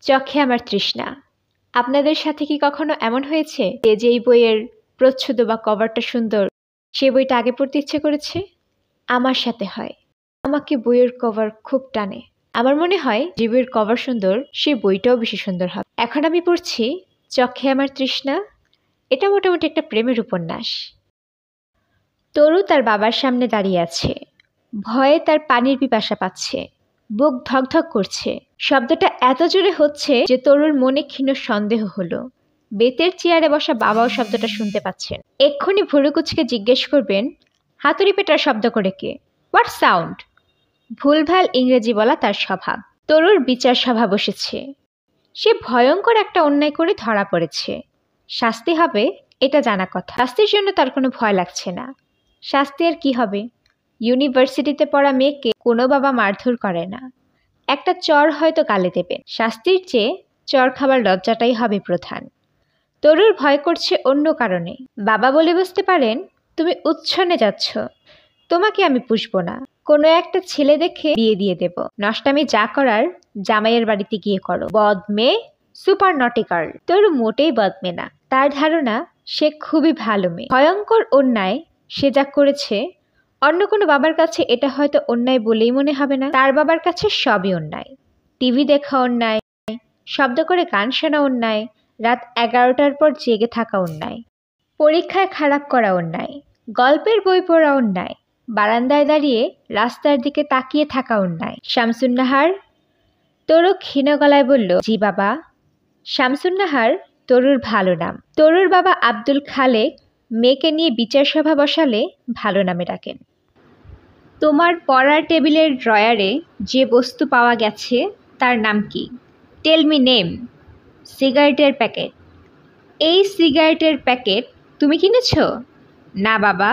চোখে আমার তৃষ্ণা। আপনাদের সাথে কি কখনো এমন হয়েছে যে যেই বইয়ের প্রচ্ছদ বা কভারটা সুন্দর সেই বইটা আগে পড়তে ইচ্ছে করেছে? আমার সাথে হয়। আমাকে বইয়ের কভার খুব টানে। আমার মনে হয় যে বইয়ের কভার সুন্দর সেই বইটাও বেশি সুন্দর হবে। এখন আমি পড়ছি চোখে আমার তৃষ্ণা। এটা মোটামুটি একটা প্রেমের উপন্যাস। তরু তার বাবার সামনে দাঁড়িয়ে আছে। ভয়ে তার পানির পিপাসা পাচ্ছে। বুক ধকধক করছে। শব্দটা এত জোরে হচ্ছে যে তরুর মনে ক্ষীণ সন্দেহ হলো। বেতের চেয়ারে বসা বাবাও শব্দটা শুনতে পাচ্ছেন। এক্ষুনি ভুরুকুচকে জিজ্ঞেস করবেন, হাতুড়ি পেটার শব্দ করে কে? What sound? ভুলভাল ইংরেজি বলা তার স্বভাব। তরুর বিচার সভা বসেছে। সে ভয়ঙ্কর একটা অন্যায় করে ধরা পড়েছে। শাস্তি হবে এটা জানা কথা। শাস্তির জন্য তার কোনো ভয় লাগছে না। শাস্তি আর কি হবে? ইউনিভার্সিটিতে পড়া মেয়েকে কোনো বাবা মারধর করে না। একটা চর হয়তো গালে দেবেন। শাস্তির চেয়ে চর খাবার লজ্জাটাই হবে প্রধান। তরুর ভয় করছে অন্য কারণে। বাবা বলে বুঝতে পারেন, তুমি উচ্ছনে যাচ্ছ, তোমাকে আমি পুষবো না। কোনো একটা ছেলে দেখে বিয়ে দিয়ে দেব। নষ্টামি যা করার জামাইয়ের বাড়িতে গিয়ে করো। বদ মেয়ে, সুপার নটি গার্ল। তরু মোটেই বদ মেয়ে না। তার ধারণা সে খুবই ভালো মেয়ে। ভয়ঙ্কর অন্যায় সে যা করেছে, অন্য কোনো বাবার কাছে এটা হয়তো অন্যায় বলেই মনে হবে না। তার বাবার কাছে সবই অন্যায়। টিভি দেখা অন্যায়, শব্দ করে গান শোনা অন্যায়, রাত 11টার পর জেগে থাকা অন্যায়, পরীক্ষায় খারাপ করা অন্যায়, গল্পের বই পড়া অন্যায়, বারান্দায় দাঁড়িয়ে রাস্তার দিকে তাকিয়ে থাকা অন্যায়। শামসুন্নাহার? তরু ক্ষীণ গলায় বলল, জি বাবা। শামসুন্নাহার তরুর ভালো নাম। তরুর বাবা আব্দুল খালেক মেয়েকে নিয়ে বিচার সভা বসালে ভালো নামে ডাকেন। তোমার পড়ার টেবিলের ড্রয়ারে যে বস্তু পাওয়া গেছে তার নাম কি? Tell me name. সিগারেটের প্যাকেট। এই সিগারেটের প্যাকেট তুমি কিনেছ? না বাবা,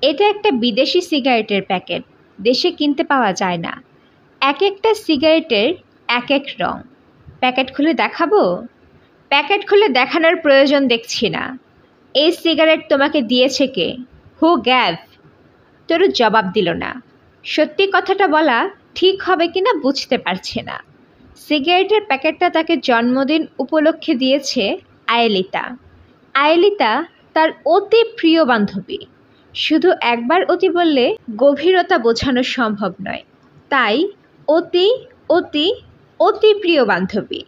এটা একটা বিদেশি সিগারেটের প্যাকেট। দেশে কিনতে পাওয়া যায় না। এক একটা সিগারেটের এক এক রং। প্যাকেট খুলে দেখাবো? প্যাকেট খুলে দেখানোর প্রয়োজন দেখছি না। এই সিগারেট তোমাকে দিয়েছে কে? হু গ্যাভ? তরু জবাব দিল না। সত্যি কথাটা বলা ঠিক হবে কিনা বুঝতে পারছে না। সিগারেটের প্যাকেটটা তাকে জন্মদিন উপলক্ষে দিয়েছে আয়েলিতা। আয়েলিতা তার অতি প্রিয় বান্ধবী। শুধু একবার অতি বললে গভীরতা বোঝানো সম্ভব নয়। তাই অতি অতি অতি প্রিয় বান্ধবী।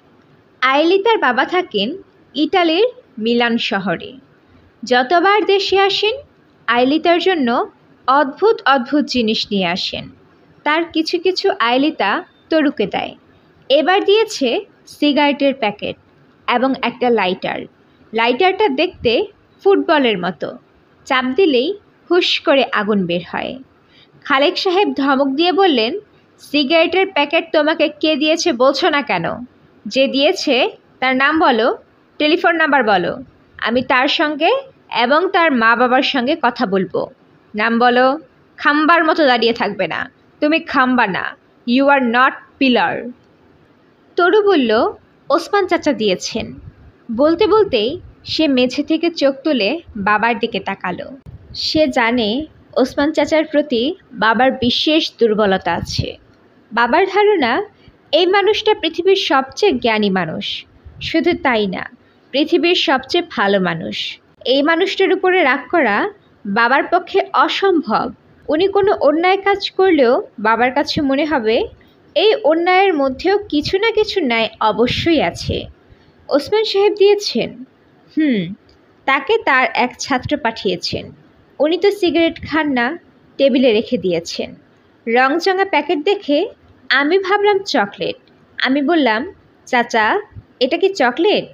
আয়েলিতার বাবা থাকেন ইটালির মিলান শহরে। যতবার দেশে আসেন আয়েলিতার জন্য অদ্ভুত অদ্ভুত জিনিস নিয়ে আসেন। তার কিছু কিছু আয়েলিতা তরুকে দেয়। এবার দিয়েছে সিগারেটের প্যাকেট এবং একটা লাইটার। লাইটারটা দেখতে ফুটবলের মতো। চাপ দিলেই হুশ করে আগুন বের হয়। খালেক সাহেব ধমক দিয়ে বললেন, সিগারেটের প্যাকেট তোমাকে কে দিয়েছে বলছো না কেন? যে দিয়েছে তার নাম বলো, টেলিফোন নাম্বার বলো। আমি তার সঙ্গে এবং তার মা বাবার সঙ্গে কথা বলবো। নাম বলো। খাম্বার মতো দাঁড়িয়ে থাকবে না। তুমি খাম্বা না, ইউ আর নট পিলার। তরু বলল, ওসমান চাচা দিয়েছেন। বলতে বলতেই সে মেঝে থেকে চোখ তুলে বাবার দিকে তাকালো। সে জানে ওসমান চাচার প্রতি বাবার বিশেষ দুর্বলতা আছে। বাবার ধারণা এই মানুষটা পৃথিবীর সবচেয়ে জ্ঞানী মানুষ। শুধু তাই না, পৃথিবীর সবচেয়ে ভালো মানুষ। এই মানুষটার উপরে রাগ করা বাবার পক্ষে অসম্ভব। উনি কোনো অন্যায় কাজ করলেও বাবার কাছে মনে হবে এই অন্যায়ের মধ্যেও কিছু না কিছু ন্যায় অবশ্যই আছে। ওসমান সাহেব দিয়েছেন। তাকে তার এক ছাত্র পাঠিয়েছেন। উনি তো সিগারেট খান না, টেবিলে রেখে দিয়েছেন। রংচঙা প্যাকেট দেখে আমি ভাবলাম চকলেট। আমি বললাম, চাচা এটা কি চকলেট?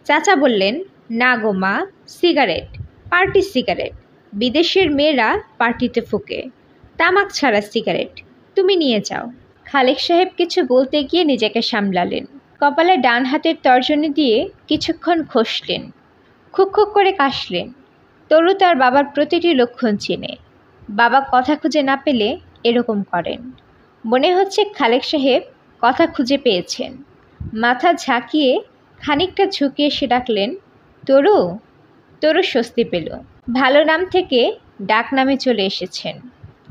চাচা বললেন, না গো মা, সিগারেট, পার্টি সিগারেট। বিদেশের মেয়েরা পার্টিতে ফুঁকে, তামাক ছাড়া সিগারেট। তুমি নিয়ে যাও। খালেক সাহেব কিছু বলতে গিয়ে নিজেকে সামলালেন। কপালে ডান হাতের তর্জনী দিয়ে কিছুক্ষণ ঘষলেন। খুক খুক করে কাশলেন। তরু তার বাবার প্রতিটি লক্ষণ চেনে। বাবা কথা খুঁজে না পেলে এরকম করেন। মনে হচ্ছে খালেক সাহেব কথা খুঁজে পেয়েছেন। মাথা ঝাঁকিয়ে খানিকটা ঝুঁকিয়ে সে ডাকলেন, তরু। তরু স্বস্তি পেল। ভালো নাম থেকে ডাক নামে চলে এসেছেন।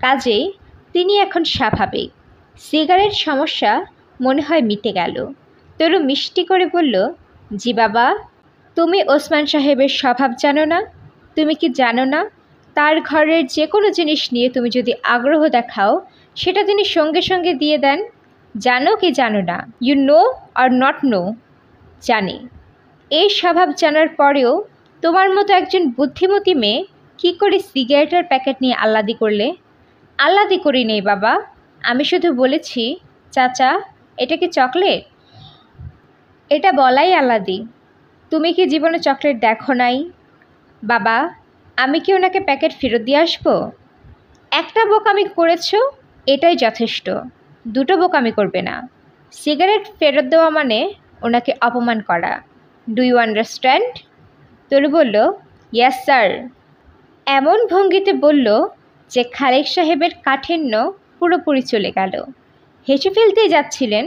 কাজেই তিনি এখন স্বাভাবিক। সিগারেট সমস্যা মনে হয় মিটে গেল। তরু মিষ্টি করে বলল, জি বাবা। তুমি ওসমান সাহেবের স্বভাব জানো না? তুমি কি জানো না তার ঘরের যে কোনো জিনিস নিয়ে তুমি যদি আগ্রহ দেখাও সেটা তিনি সঙ্গে সঙ্গে দিয়ে দেন? জানো কি জানো না? You know or not know? জানি। এই স্বভাব জানার পরেও তোমার মতো একজন বুদ্ধিমতী মেয়ে কী করে সিগারেটের প্যাকেট নিয়ে আহ্লাদি করলে? আহ্লাদি করি নেই বাবা, আমি শুধু বলেছি, চাচা এটা কি চকলেট? এটা বলাই আহ্লাদি। তুমি কি জীবনে চকলেট দেখো নাই? বাবা, আমি কি ওনাকে প্যাকেট ফেরত দিয়ে আসবো? একটা বোকামি করেছ, এটাই যথেষ্ট। দুটো বোকামি করবে না। সিগারেট ফেরত দেওয়া মানে ওনাকে অপমান করা। Do you understand? তরু বলল, ইয়েস স্যার। এমন ভঙ্গিতে বলল যে খালেক সাহেবের কাঠিন্য পুরোপুরি চলে গেল। হেসে ফেলতেই যাচ্ছিলেন,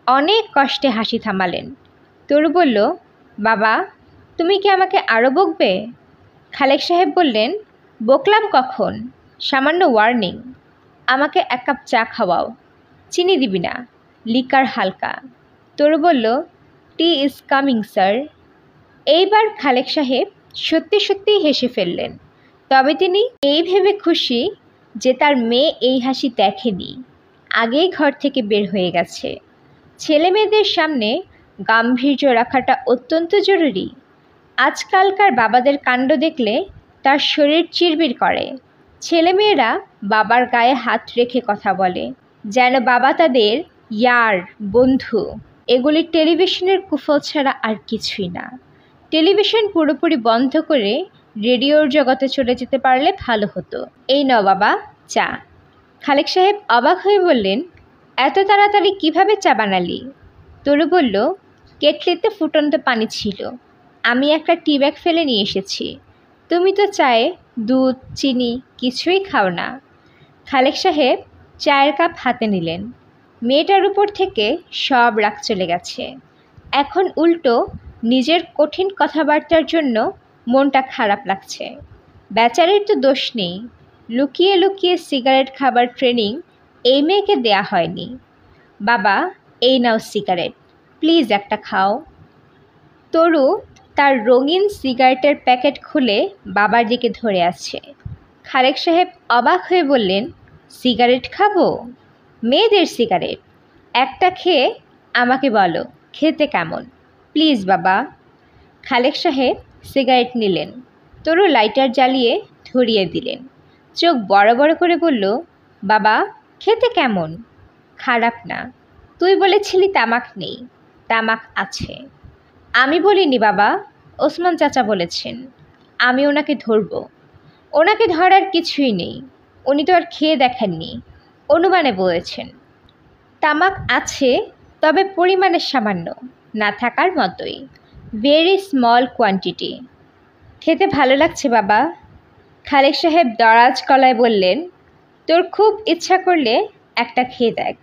অনেক কষ্টে হাসি থামালেন। তরু বলল, বাবা তুমি কি আমাকে আরও বকবে? খালেক সাহেব বললেন, বকলাম কখন? সামান্য ওয়ার্নিং। আমাকে এক কাপ চা খাওয়াও। চিনি দিবি না, লিকার হালকা। তরু বলল, টি ইজ কামিং স্যার। এইবার খালেক সাহেব সত্যি সত্যিই হেসে ফেললেন। তবে তিনি এই ভেবে খুশি যে তার মেয়ে এই হাসি দেখেনি, আগেই ঘর থেকে বের হয়ে গেছে। ছেলে মেয়েদের সামনে গাম্ভীর্য রাখাটা অত্যন্ত জরুরি। আজকালকার বাবাদের কাণ্ড দেখলে তার শরীর চিরবির করে। ছেলেমেয়েরা বাবার গায়ে হাত রেখে কথা বলে, যেন বাবা তাদের ইয়ার, বন্ধু। এগুলি টেলিভিশনের কুফল ছাড়া আর কিছুই না। টেলিভিশন পুরোপুরি বন্ধ করে রেডিওর জগতে চলে যেতে পারলে ভালো হতো। এই নাও বাবা চা। খালেক সাহেব অবাক হয়ে বললেন, এত তাড়াতাড়ি কিভাবে চা বানালি? তরু বলল, কেটলিতে ফুটন্ত পানি ছিল, আমি একটা টি ব্যাগ ফেলে নিয়ে এসেছি। তুমি তো চায়ে দুধ চিনি কিছুই খাও না। খালেক সাহেব চায়ের কাপ হাতে নিলেন। মেয়েটার উপর থেকে সব রাগ চলে গেছে। এখন উল্টো নিজের কঠিন কথাবার্তার জন্য মনটা খারাপ লাগছে। বেচারির তো দোষ নেই, লুকিয়ে লুকিয়ে সিগারেট খাবার ট্রেনিং এই মেয়েকে দেয়া হয়নি। বাবা এই নাও সিগারেট, প্লিজ একটা খাও। তরু তার রঙিন সিগারেটের প্যাকেট খুলে বাবার দিকে ধরে আসছে। খালেক সাহেব অবাক হয়ে বললেন, সিগারেট খাবো? মেয়েদের সিগারেট। একটা খেয়ে আমাকে বলো খেতে কেমন, প্লিজ বাবা। খালেক সাহেব সিগারেট নিলেন। তরু লাইটার জ্বালিয়ে ধরিয়ে দিলেন। চোখ বড় বড় করে বলল, বাবা খেতে কেমন? খারাপ না। তুই বলেছিলি তামাক নেই, তামাক আছে। আমি বলিনি বাবা, ওসমান চাচা বলেছেন। আমি ওনাকে ধরব। ওনাকে ধরার কিছুই নেই, উনি তো আর খেয়ে দেখেননি, অনুমানে বলেছেন। তামাক আছে, তবে পরিমাণের সামান্য, না থাকার মতোই, ভেরি স্মল কোয়ান্টিটি। খেতে ভালো লাগছে বাবা। খালেক সাহেব দরাজ গলায় বললেন, তোর খুব ইচ্ছা করলে একটা খেয়ে দেখ।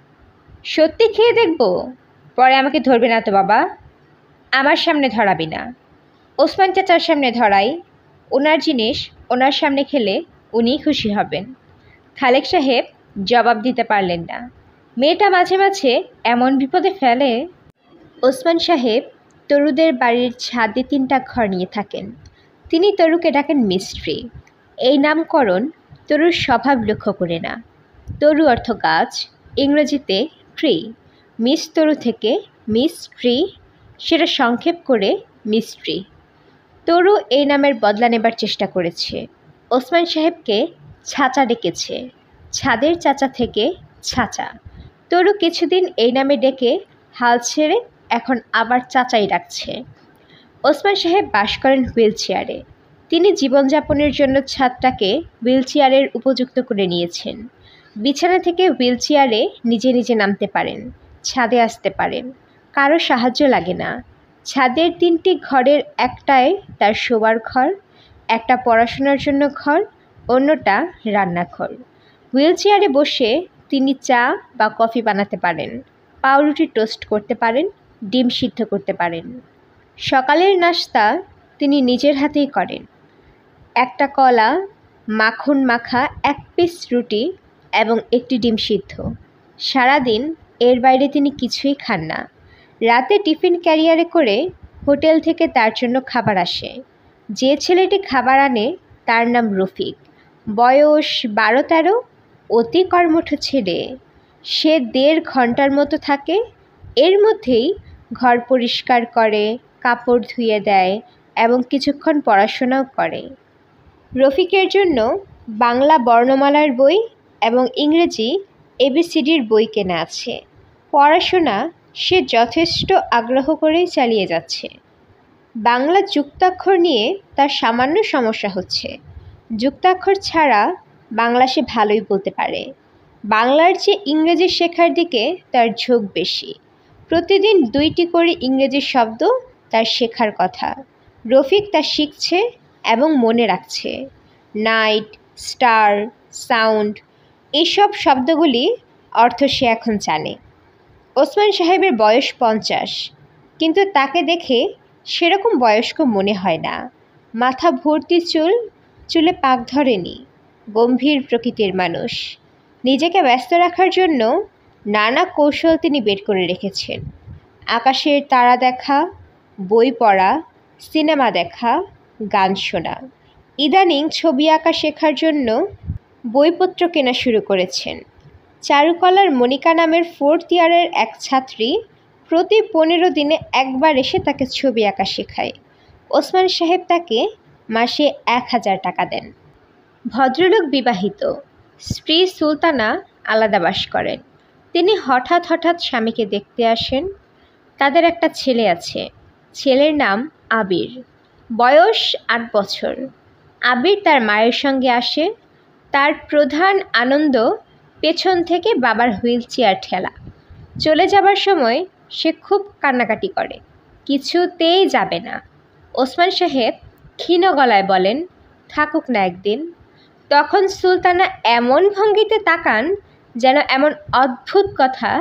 সত্যি খেয়ে দেখব? পরে আমাকে ধরবে না তো বাবা? আমার সামনে ধরাবি না, ওসমান চাচার সামনে ধরাই। ওনার জিনিস ওনার সামনে খেলে উনিই খুশি হবেন। খালেক সাহেব জবাব দিতে পারলেন না। মেয়েটা মাঝে মাঝে এমন বিপদে ফেলে। ওসমান সাহেব তরুদের বাড়ির ছাদে 3টা ঘর নিয়ে থাকেন। তিনি তরুকে ডাকেন মিস্ত্রি। এই নামকরণ তরুর স্বভাব লক্ষ্য করে না। তরু অর্থ গাছ, ইংরেজিতে ট্রি। মিস তরু থেকে মিস ট্রি, সেটা সংক্ষেপ করে মিস্ত্রি। তরু এই নামের বদলা নেবার চেষ্টা করেছে। ওসমান সাহেবকে ছাচা ডেকেছে, ছাদের চাচা থেকে ছাচা। তরু কিছুদিন এই নামে ডেকে হাল ছেড়ে এখন আবার চাচাই ডাকছে। ওসমান সাহেব বাস করেন হুইল চেয়ারে। তিনি জীবনযাপনের জন্য ছাদটাকে হুইল চেয়ারের উপযুক্ত করে নিয়েছেন। বিছানা থেকে হুইল চেয়ারে নিজে নিজে নামতে পারেন, ছাদে আসতে পারেন, কারো সাহায্য লাগে না। ছাদের 3টি ঘরের একটায় তার শোবার ঘর, একটা পড়াশোনার জন্য ঘর, অন্যটা রান্নাঘর। হুইল চেয়ারে বসে তিনি চা বা কফি বানাতে পারেন, পাউরুটি টোস্ট করতে পারেন, ডিম সিদ্ধ করতে পারেন। সকালের নাস্তা তিনি নিজের হাতেই করেন। একটা কলা, মাখন মাখা 1 পিস রুটি এবং একটি ডিম সিদ্ধ। সারাদিন এর বাইরে তিনি কিছুই খান না। রাতে টিফিন ক্যারিয়ারে করে হোটেল থেকে তার জন্য খাবার আসে। যে ছেলেটি খাবার আনে তার নাম রফিক, বয়স 12-13, অতি কর্মঠ ছেলে। সে 1.5 ঘন্টার মতো থাকে, এর মধ্যেই ঘর পরিষ্কার করে, কাপড় ধুয়ে দেয় এবং কিছুক্ষণ পড়াশোনাও করে। রফিকের জন্য বাংলা বর্ণমালার বই এবং ইংরেজি ABCDর বই কেনা আছে। পড়াশোনা সে যথেষ্ট আগ্রহ করেই চালিয়ে যাচ্ছে। বাংলা যুক্তাক্ষর নিয়ে তার সামান্য সমস্যা হচ্ছে। যুক্তাক্ষর ছাড়া বাংলা সে ভালোই বলতে পারে। বাংলার চেয়ে ইংরেজি শেখার দিকে তার ঝোঁক বেশি। প্রতিদিন 2টি করে ইংরেজি শব্দ তার শেখার কথা। রফিক তা শিখছে এবং মনে রাখছে। নাইট, স্টার, সাউন্ড, এইসব শব্দগুলি অর্থ সে এখন জানে। ওসমান সাহেবের বয়স 50, কিন্তু তাকে দেখে সেরকম বয়স্ক মনে হয় না। মাথা ভর্তি চুল, চুলে পাক ধরেনি। গম্ভীর প্রকৃতির মানুষ। নিজেকে ব্যস্ত রাখার জন্য নানা কৌশল তিনি বের করে রেখেছেন। আকাশের তারা দেখা, বই পড়া, সিনেমা দেখা, গান শোনা। ইদানিং ছবি আঁকা শেখার জন্য বইপত্র কেনা শুরু করেছেন। চারুকলার মনিকা নামের 4th ইয়ারের এক ছাত্রী প্রতি 15 দিনে একবার এসে তাকে ছবি আঁকা শেখায়। ওসমান সাহেব তাকে মাসে 1000 টাকা দেন। ভদ্রলোক বিবাহিত, স্ত্রী সুলতানা আলাদা বাস করেন। তিনি হঠাৎ স্বামীকে দেখতে আসেন। তাদের একটা ছেলে আছে। ছেলের নাম আবির, বয়স 8 বছর। আবির তার মায়ের সঙ্গে আসে। তার প্রধান আনন্দ পেছন থেকে বাবার হুইল চেয়ার ঠেলা। চলে যাবার সময় সে খুব কান্নাকাটি করে, কিছুতেই যাবে না। ওসমান সাহেব ক্ষীণ গলায় বলেন, থাকুক না একদিন। তখন সুলতানা এমন ভঙ্গিতে তাকান যেন এমন অদ্ভুত কথা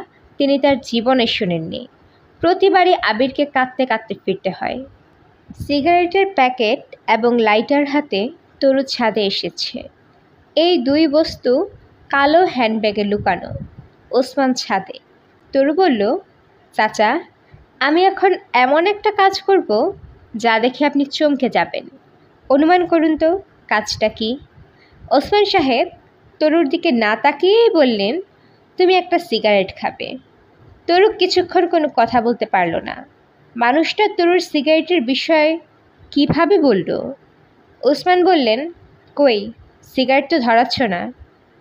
তিনি তার জীবনে শোনেননি। প্রতিবারই আবিরকে কাঁদতে কাঁদতে ফিরতে হয়। সিগারেটের প্যাকেট এবং লাইটার হাতে তরু ছাদে এসেছে। এই 2 বস্তু কালো হ্যান্ডব্যাগে লুকানো। ওসমান ছাদে। তরু বলল, চাচা, আমি এখন এমন একটা কাজ করব যা দেখে আপনি চমকে যাবেন। অনুমান করুন তো কাজটা কি? ওসমান সাহেব তরুর দিকে না তাকিয়েই বললেন, তুমি একটা সিগারেট খাবে। তরু কিছুক্ষণ কোনো কথা বলতে পারল না। মানুষটা তরুর সিগারেটের বিষয়ে কিভাবে বলল? ওসমান বললেন, কই, সিগারেট তো ধরাচ্ছ না।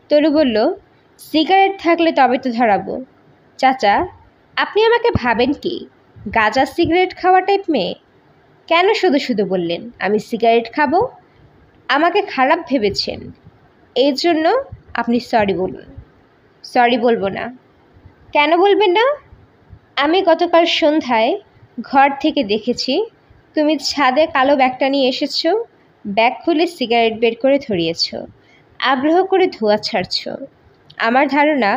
তরু বলল, সিগারেট থাকলে তবে তো ধরাবো। চাচা, আপনি আমাকে ভাবেন কি গাঁজা সিগারেট খাওয়া টাইপ মেয়ে? কেন শুধু শুধু বললেন আমি সিগারেট খাবো? আমাকে খারাপ ভেবেছেন, এই জন্য আপনি সরি বলুন। সরি বলবো না। কেন বলবেন না? আমি গতকাল সন্ধ্যায় ঘর থেকে দেখেছি তুমি ছাদে কালো ব্যাগটা নিয়ে এসেছো। ব্যাগ খুলে সিগারেট বের করে ধরিয়েছ, আগ্রহ করে ধোঁয়া ছাড়ছ। আমার ধারণা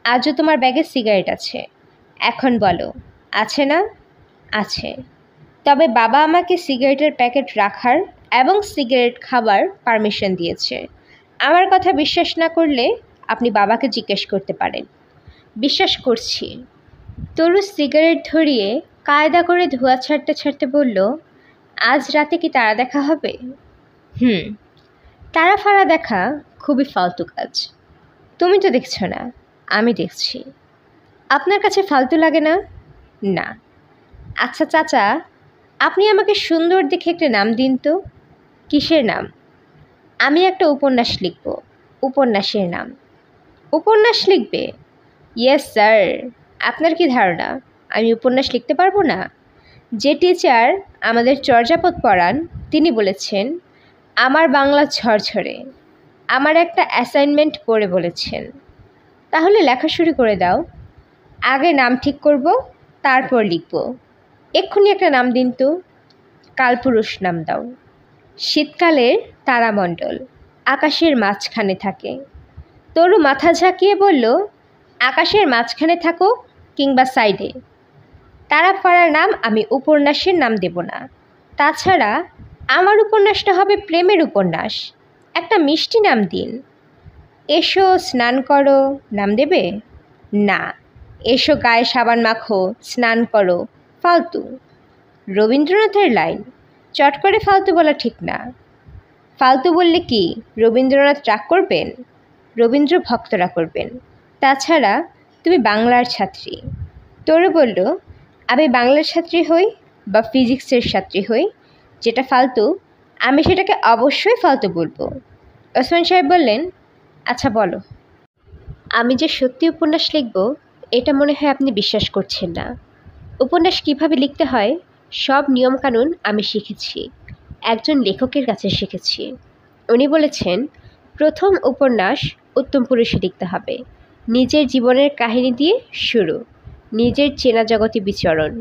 আজও তোমার ব্যাগে সিগারেট আছে। এখন বলো, আছে না? আছে। তবে বাবা আমাকে সিগারেটের প্যাকেট রাখার এবং সিগারেট খাবার পারমিশন দিয়েছে। আমার কথা বিশ্বাস না করলে আপনি বাবাকে জিজ্ঞেস করতে পারেন। বিশ্বাস করছি। তরু সিগারেট ধরিয়ে কায়দা করে ধোঁয়া ছাড়তে ছাড়তে বলল, আজ রাতে কি তারা দেখা হবে? তারা ফাড়া দেখা খুবই ফালতু কাজ। তুমি তো দেখছো না, আমি দেখছি। আপনার কাছে ফালতু লাগে না? না। আচ্ছা চাচা, আপনি আমাকে সুন্দর দেখে একটা নাম দিন তো। কিসের নাম? আমি একটা উপন্যাস লিখব। উপন্যাসের নাম? উপন্যাস লিখবে? Yes sir. আপনার কি ধারণা আমি উপন্যাস লিখতে পারবো না? যে টিচার আমাদের চর্যাপদ পড়ান তিনি বলেছেন আমার বাংলা ঝরঝরে। আমার একটা অ্যাসাইনমেন্ট পড়ে বলেছেন। তাহলে লেখা শুরু করে দাও। আগে নাম ঠিক করব, তারপর লিখব। এক্ষুনি একটা নাম দিন তো। কালপুরুষ নাম দাও। শীতকালের তারামণ্ডল আকাশের মাঝখানে থাকে। তরু মাথা ঝাঁকিয়ে বলল, আকাশের মাঝখানে থাকো কিংবা সাইডে, তারা ফাড়ার নাম আমি উপন্যাসের নাম দেব না। তাছাড়া আমার উপন্যাসটা হবে প্রেমের উপন্যাস। একটা মিষ্টি নাম দিন। এসো স্নান করো নাম দেবে? না, এসো গায়ে সাবান মাখো, স্নান করো, ফালতু। রবীন্দ্রনাথের লাইন, চট করে ফালতু বলা ঠিক না। ফালতু বললে কি রবীন্দ্রনাথ রাগ করবেন? রবীন্দ্র ভক্তরা করবেন। তাছাড়া তুমি বাংলার ছাত্রী। তরু বলল, আমি বাংলার ছাত্রী হই বা ফিজিক্সের ছাত্রী হই, যেটা ফালতু আমি সেটাকে অবশ্যই ফালতু বলবো। ওসমান সাহেব বললেন, আচ্ছা বলো। আমি যে সত্যি উপন্যাস লিখব এটা মনে হয় আপনি বিশ্বাস করছেন না। উপন্যাস কিভাবে লিখতে হয় সব নিয়মকানুন আমি শিখেছি, একজন লেখকের কাছে শিখেছি। উনি বলেছেন প্রথম উপন্যাস উত্তম পুরুষে লিখতে হবে, নিজের জীবনের কাহিনী দিয়ে শুরু, নিজের চেনা জগতে বিচরণ।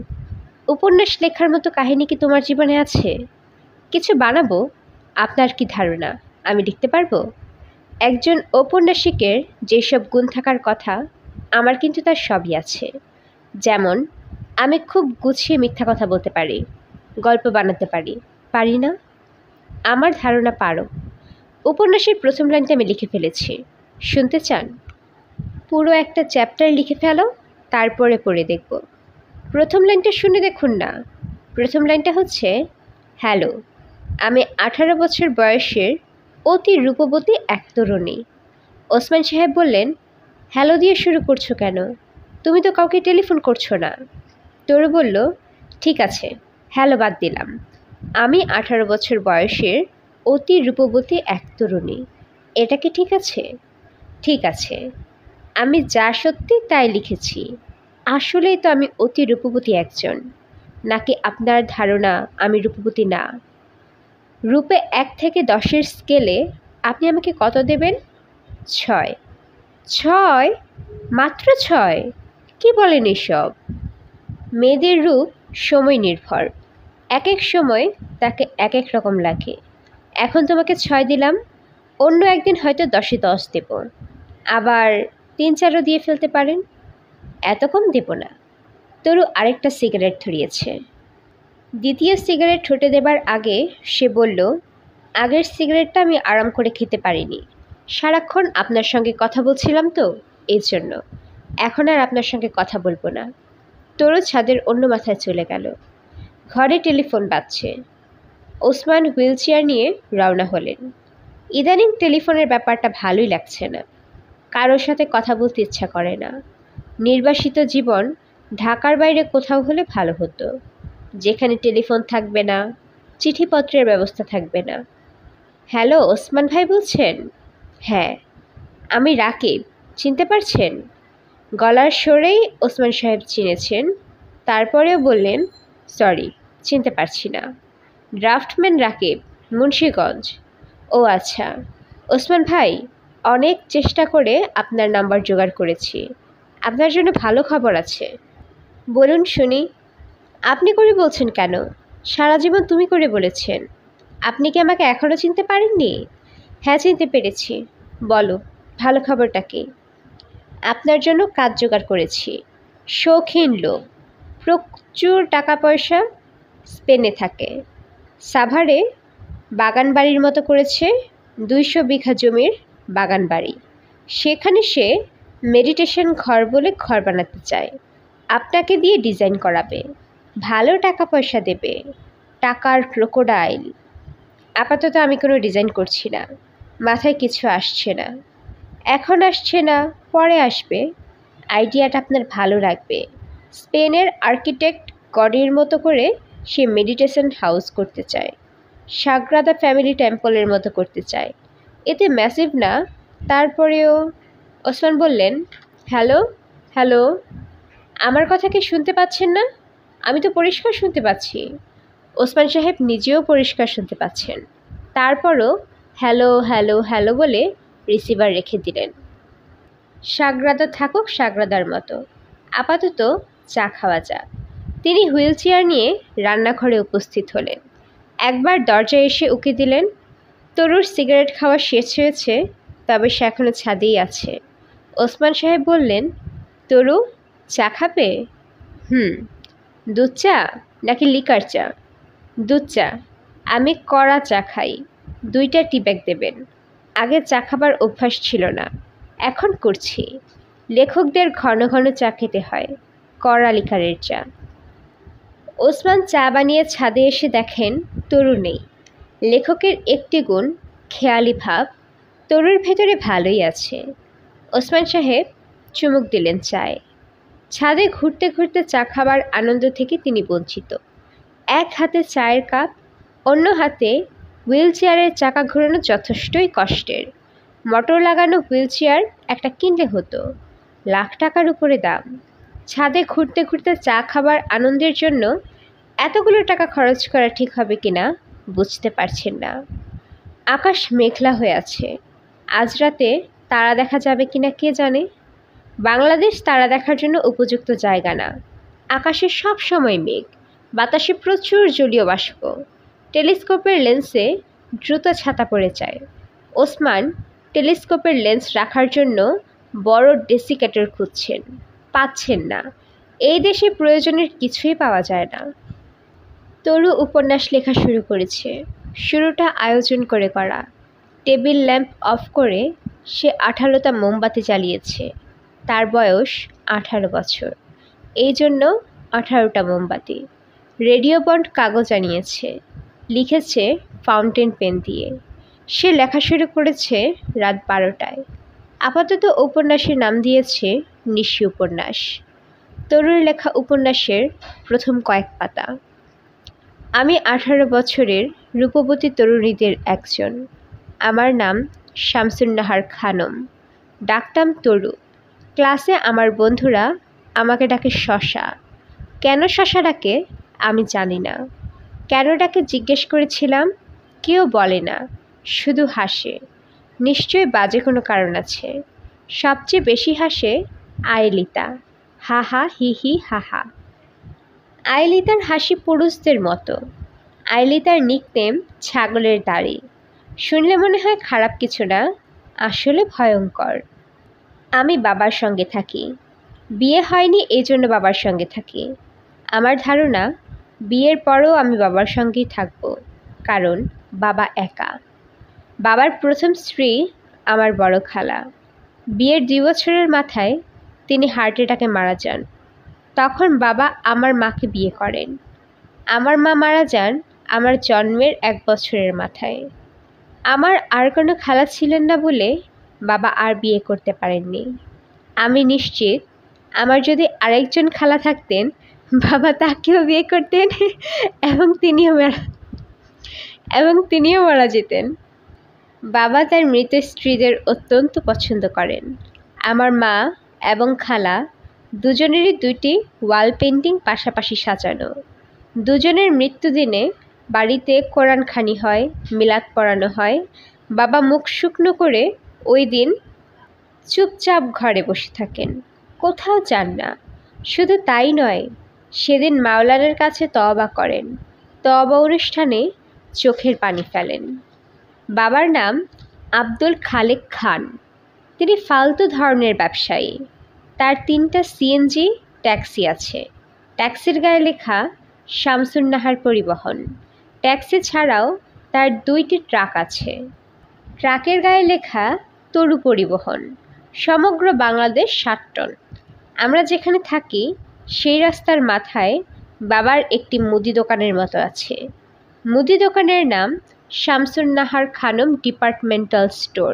উপন্যাস লেখার মতো কাহিনী কি তোমার জীবনে আছে? কিছু বানাবো, আপনার কি ধারণা আমি লিখতে পারবো? একজন ঔপন্যাসিকের যেসব গুণ থাকার কথা আমার কিন্তু তার সবই আছে। যেমন আমি খুব গুছিয়ে মিথ্যা কথা বলতে পারি, গল্প বানাতে পারি, পারি না? আমার ধারণা পারো। উপন্যাসের প্রথম লাইনটা আমি লিখে ফেলেছি, শুনতে চান? পুরো একটা চ্যাপ্টার লিখে ফেলো, তারপরে পড়ে দেখব। প্রথম লাইনটা শুনে দেখুন না। প্রথম লাইনটা হচ্ছে, হ্যালো, আমি 18 বছর বয়সের অতি রূপবতী এক তরুণী। ওসমান সাহেব বললেন, হ্যালো দিয়ে শুরু করছো কেন? তুমি তো কাউকে টেলিফোন করছো না। তরু বলল, ঠিক আছে, হ্যালো বাদ দিলাম। আমি 18 বছর বয়সের অতি রূপবতী এক তরুণী। এটা কি ঠিক আছে? ঠিক আছে। আমি যা সত্যি তাই লিখেছি। আসলেই তো আমি অতি রূপবতী একজন, নাকি আপনার ধারণা আমি রূপবতী না? রূপে 1 থেকে 10-এর স্কেলে আপনি আমাকে কত দেবেন? 6। 6? মাত্র 6? কি বলেন এসব? মেয়েদের রূপ সময় নির্ভর, এক এক সময় তাকে এক এক রকম লাগে। এখন তোমাকে 6 দিলাম, অন্য একদিন হয়তো 10-এ 10 দেব, আবার 3-4ও দিয়ে ফেলতে পারেন। এত কম দেব না। তরু আরেকটা সিগারেট ধরিয়েছে। দ্বিতীয় সিগারেট ঠোঁটে দেবার আগে সে বলল, আগের সিগারেটটা আমি আরাম করে খেতে পারিনি, সারাক্ষণ আপনার সঙ্গে কথা বলছিলাম তো এই জন্য। এখন আর আপনার সঙ্গে কথা বলবো না। তরু ছাদের অন্য মাথায় চলে গেল। ঘরে টেলিফোন বাজছে। ওসমান হুইল চেয়ার নিয়ে রওনা হলেন। ইদানিং টেলিফোনের ব্যাপারটা ভালোই লাগছে না, কারোর সাথে কথা বলতে ইচ্ছা করে না। নির্বাসিত জীবন ঢাকার বাইরে কোথাও হলে ভালো হতো, যেখানে টেলিফোন থাকবে না, চিঠিপত্রের ব্যবস্থা থাকবে না। হ্যালো, ওসমান ভাই বলছেন? হ্যাঁ, আমি রাকিব, চিনতে পারছেন? গলার স্বরেই ওসমান সাহেব চিনেছেন, তারপরেও বললেন, সরি, চিনতে পারছি না। ড্রাফটম্যান রাকিব, মুন্সিগঞ্জ। ও আচ্ছা। ওসমান ভাই, অনেক চেষ্টা করে আপনার নাম্বার জোগাড় করেছি। আপনার জন্য ভালো খবর আছে। বলুন শুনি। আপনি করে বলছেন কেন? সারা জীবন তুমি করে বলেছেন। আপনি কি আমাকে এখনও চিনতে পারেননি? হ্যাঁ, চিনতে পেরেছি। বলো, ভালো খবরটা কি? আপনার জন্য কাজ জোগাড় করেছি। শৌখিন লোক, প্রচুর টাকা পয়সা, স্পেনে থাকে। সাভারে বাগান বাড়ির মতো করেছে, 200 বিঘা জমির বাগান বাড়ি। সেখানে সে মেডিটেশন ঘর বলে ঘর বানাতে চায়। আপনাকে দিয়ে ডিজাইন করাবে, ভালো টাকা পয়সা দেবে, টাকার ক্রোকোডাইল। আপাতত আমি কোনো ডিজাইন করছি না, মাথায় কিছু আসছে না। এখন আসছে না, পরে আসবে। আইডিয়াটা আপনার ভালো লাগবে। স্পেনের আর্কিটেক্ট গডের মতো করে সে মেডিটেশন হাউস করতে চায়, সাগ্রাদা ফ্যামিলি টেম্পলের মতো করতে চায়। এতে ম্যাসিভ না, তারপরেও। ওসমান বললেন, হ্যালো হ্যালো, আমার কথা কি শুনতে পাচ্ছেন না? আমি তো পরিষ্কার শুনতে পাচ্ছি। ওসমান সাহেব নিজেও পরিষ্কার শুনতে পাচ্ছেন, তারপরও হ্যালো হ্যালো হ্যালো বলে রিসিভার রেখে দিলেন। সাগ্রাদা থাকুক সাগ্রাদার মতো, আপাতত চা খাওয়া যাক। তিনি হুইল চেয়ার নিয়ে রান্নাঘরে উপস্থিত হলেন। একবার দরজায় এসে উকি দিলেন। তরুর সিগারেট খাওয়া শেষ হয়েছে, তবে সে এখনও ছাদেই আছে। ওসমান সাহেব বললেন, তরু, চা খাবে? দুধ চা নাকি লিকার চা? দুধ চা। আমি কড়া চা খাই। 2টা টি ব্যাগ দেবেন। আগে চা খাবার অভ্যাস ছিল না, এখন করছি। লেখকদের ঘন ঘন চা খেতে হয়, কড়া লিকারের চা। ওসমান চা বানিয়ে ছাদে এসে দেখেন তরু নেই। লেখকের একটি গুণ, খেয়ালি ভাব, তরুর ভেতরে ভালোই আছে। ওসমান সাহেব চুমুক দিলেন চায়ে। ছাদে ঘুরতে ঘুরতে চা খাবার আনন্দ থেকে তিনি বঞ্চিত। এক হাতে চায়ের কাপ, অন্য হাতে হুইল চেয়ারের চাকা ঘোরানো যথেষ্টই কষ্টের। মোটর লাগানো হুইল চেয়ার একটা কিনলে হতো, লাখ টাকার উপরে দাম। ছাদে ঘুরতে ঘুরতে চা খাবার আনন্দের জন্য এতগুলো টাকা খরচ করা ঠিক হবে কিনা বুঝতে পারছেন না। আকাশ মেঘলা হয়ে আছে, আজ রাতে তারা দেখা যাবে কিনা কে জানে। বাংলাদেশ তারা দেখার জন্য উপযুক্ত জায়গা না। আকাশে সব সময় মেঘ, বাতাসে প্রচুর জলীয় বাষ্প। টেলিস্কোপের লেন্সে দ্রুত ছাতা পড়ে যায়। ওসমান টেলিস্কোপের লেন্স রাখার জন্য বড় ডেসিকেটর খুঁজছেন, পাচ্ছেন না। এই দেশে প্রয়োজনের কিছুই পাওয়া যায় না। তরু উপন্যাস লেখা শুরু করেছে। শুরুটা আয়োজন করে করা। টেবিল ল্যাম্প অফ করে সে 18টা মোমবাতি জ্বালিয়েছে। তার বয়স 18 বছর, এই জন্য 18টা মোমবাতি। রেডিও বন্ড কাগজ আনিয়েছে, লিখেছে ফাউন্টেন পেন দিয়ে। সে লেখা শুরু করেছে রাত 12টায়। আপাতত উপন্যাসের নাম দিয়েছে নিশি উপন্যাস। তরুর লেখা উপন্যাসের প্রথম কয়েক পাতা। আমি 18 বছরের রূপবতী তরুণীদের একজন। আমার নাম শামসুন নাহার খানম, ডাকতাম তরু। ক্লাসে আমার বন্ধুরা আমাকে ডাকে শশা। কেন শশা ডাকে আমি জানি না। কেন ডাকে জিজ্ঞেস করেছিলাম, কেউ বলে না, শুধু হাসে। নিশ্চয়ই বাজে কোনো কারণ আছে। সবচেয়ে বেশি হাসে আয়েলিতা, হা হা হি হি হা হা। আয়েলিতার হাসি পুরুষদের মতো। আয়েলিতার নিকনেম ছাগলের দাড়ি। শুনলে মনে হয় খারাপ কিছু না, আসলে ভয়ঙ্কর। আমি বাবার সঙ্গে থাকি। বিয়ে হয়নি এই জন্য বাবার সঙ্গে থাকি। আমার ধারণা বিয়ের পরও আমি বাবার সঙ্গেই থাকব, কারণ বাবা একা। বাবার প্রথম স্ত্রী আমার বড় খালা। বিয়ের 2 বছরের মাথায় তিনি হার্ট অ্যাটাকে মারা যান। তখন বাবা আমার মাকে বিয়ে করেন। আমার মা মারা যান আমার জন্মের 1 বছরের মাথায়। আমার আর কোনো খালা ছিলেন না বলে বাবা আর বিয়ে করতে পারেননি। আমি নিশ্চিত আমার যদি আরেকজন খালা থাকতেন, বাবা তাকেও বিয়ে করতেন এবং তিনিও মারা যেতেন। বাবা তার মৃত স্ত্রীদের অত্যন্ত পছন্দ করেন। আমার মা এবং খালা দুজনেরই 2টি ওয়াল পেন্টিং পাশাপাশি সাজানো। দুজনের মৃত্যুদিনে বাড়িতে কোরআনখানি হয়, মিলাদ পড়ানো হয়। বাবা মুখ শুকনো করে ওই দিন চুপচাপ ঘরে বসে থাকেন, কোথাও যান না। শুধু তাই নয়, সেদিন মাওলানার কাছে তওবা করেন। তওবা অনুষ্ঠানে চোখের পানি ফেলেন। বাবার নাম আব্দুল খালেক খান। তিনি ফালতু ধরনের ব্যবসায়ী। তার 3টা সিএনজি ট্যাক্সি আছে। ট্যাক্সির গায়ে লেখা শামসুন নাহার পরিবহন। ট্যাক্সি ছাড়াও তার 2টি ট্রাক আছে। ট্রাকের গায়ে লেখা তরু পরিবহন। সমগ্র বাংলাদেশ 7 টন। আমরা যেখানে থাকি সেই রাস্তার মাথায় বাবার একটি মুদি দোকানের মতো আছে। মুদি দোকানের নাম শামসুন নাহার খানম ডিপার্টমেন্টাল স্টোর।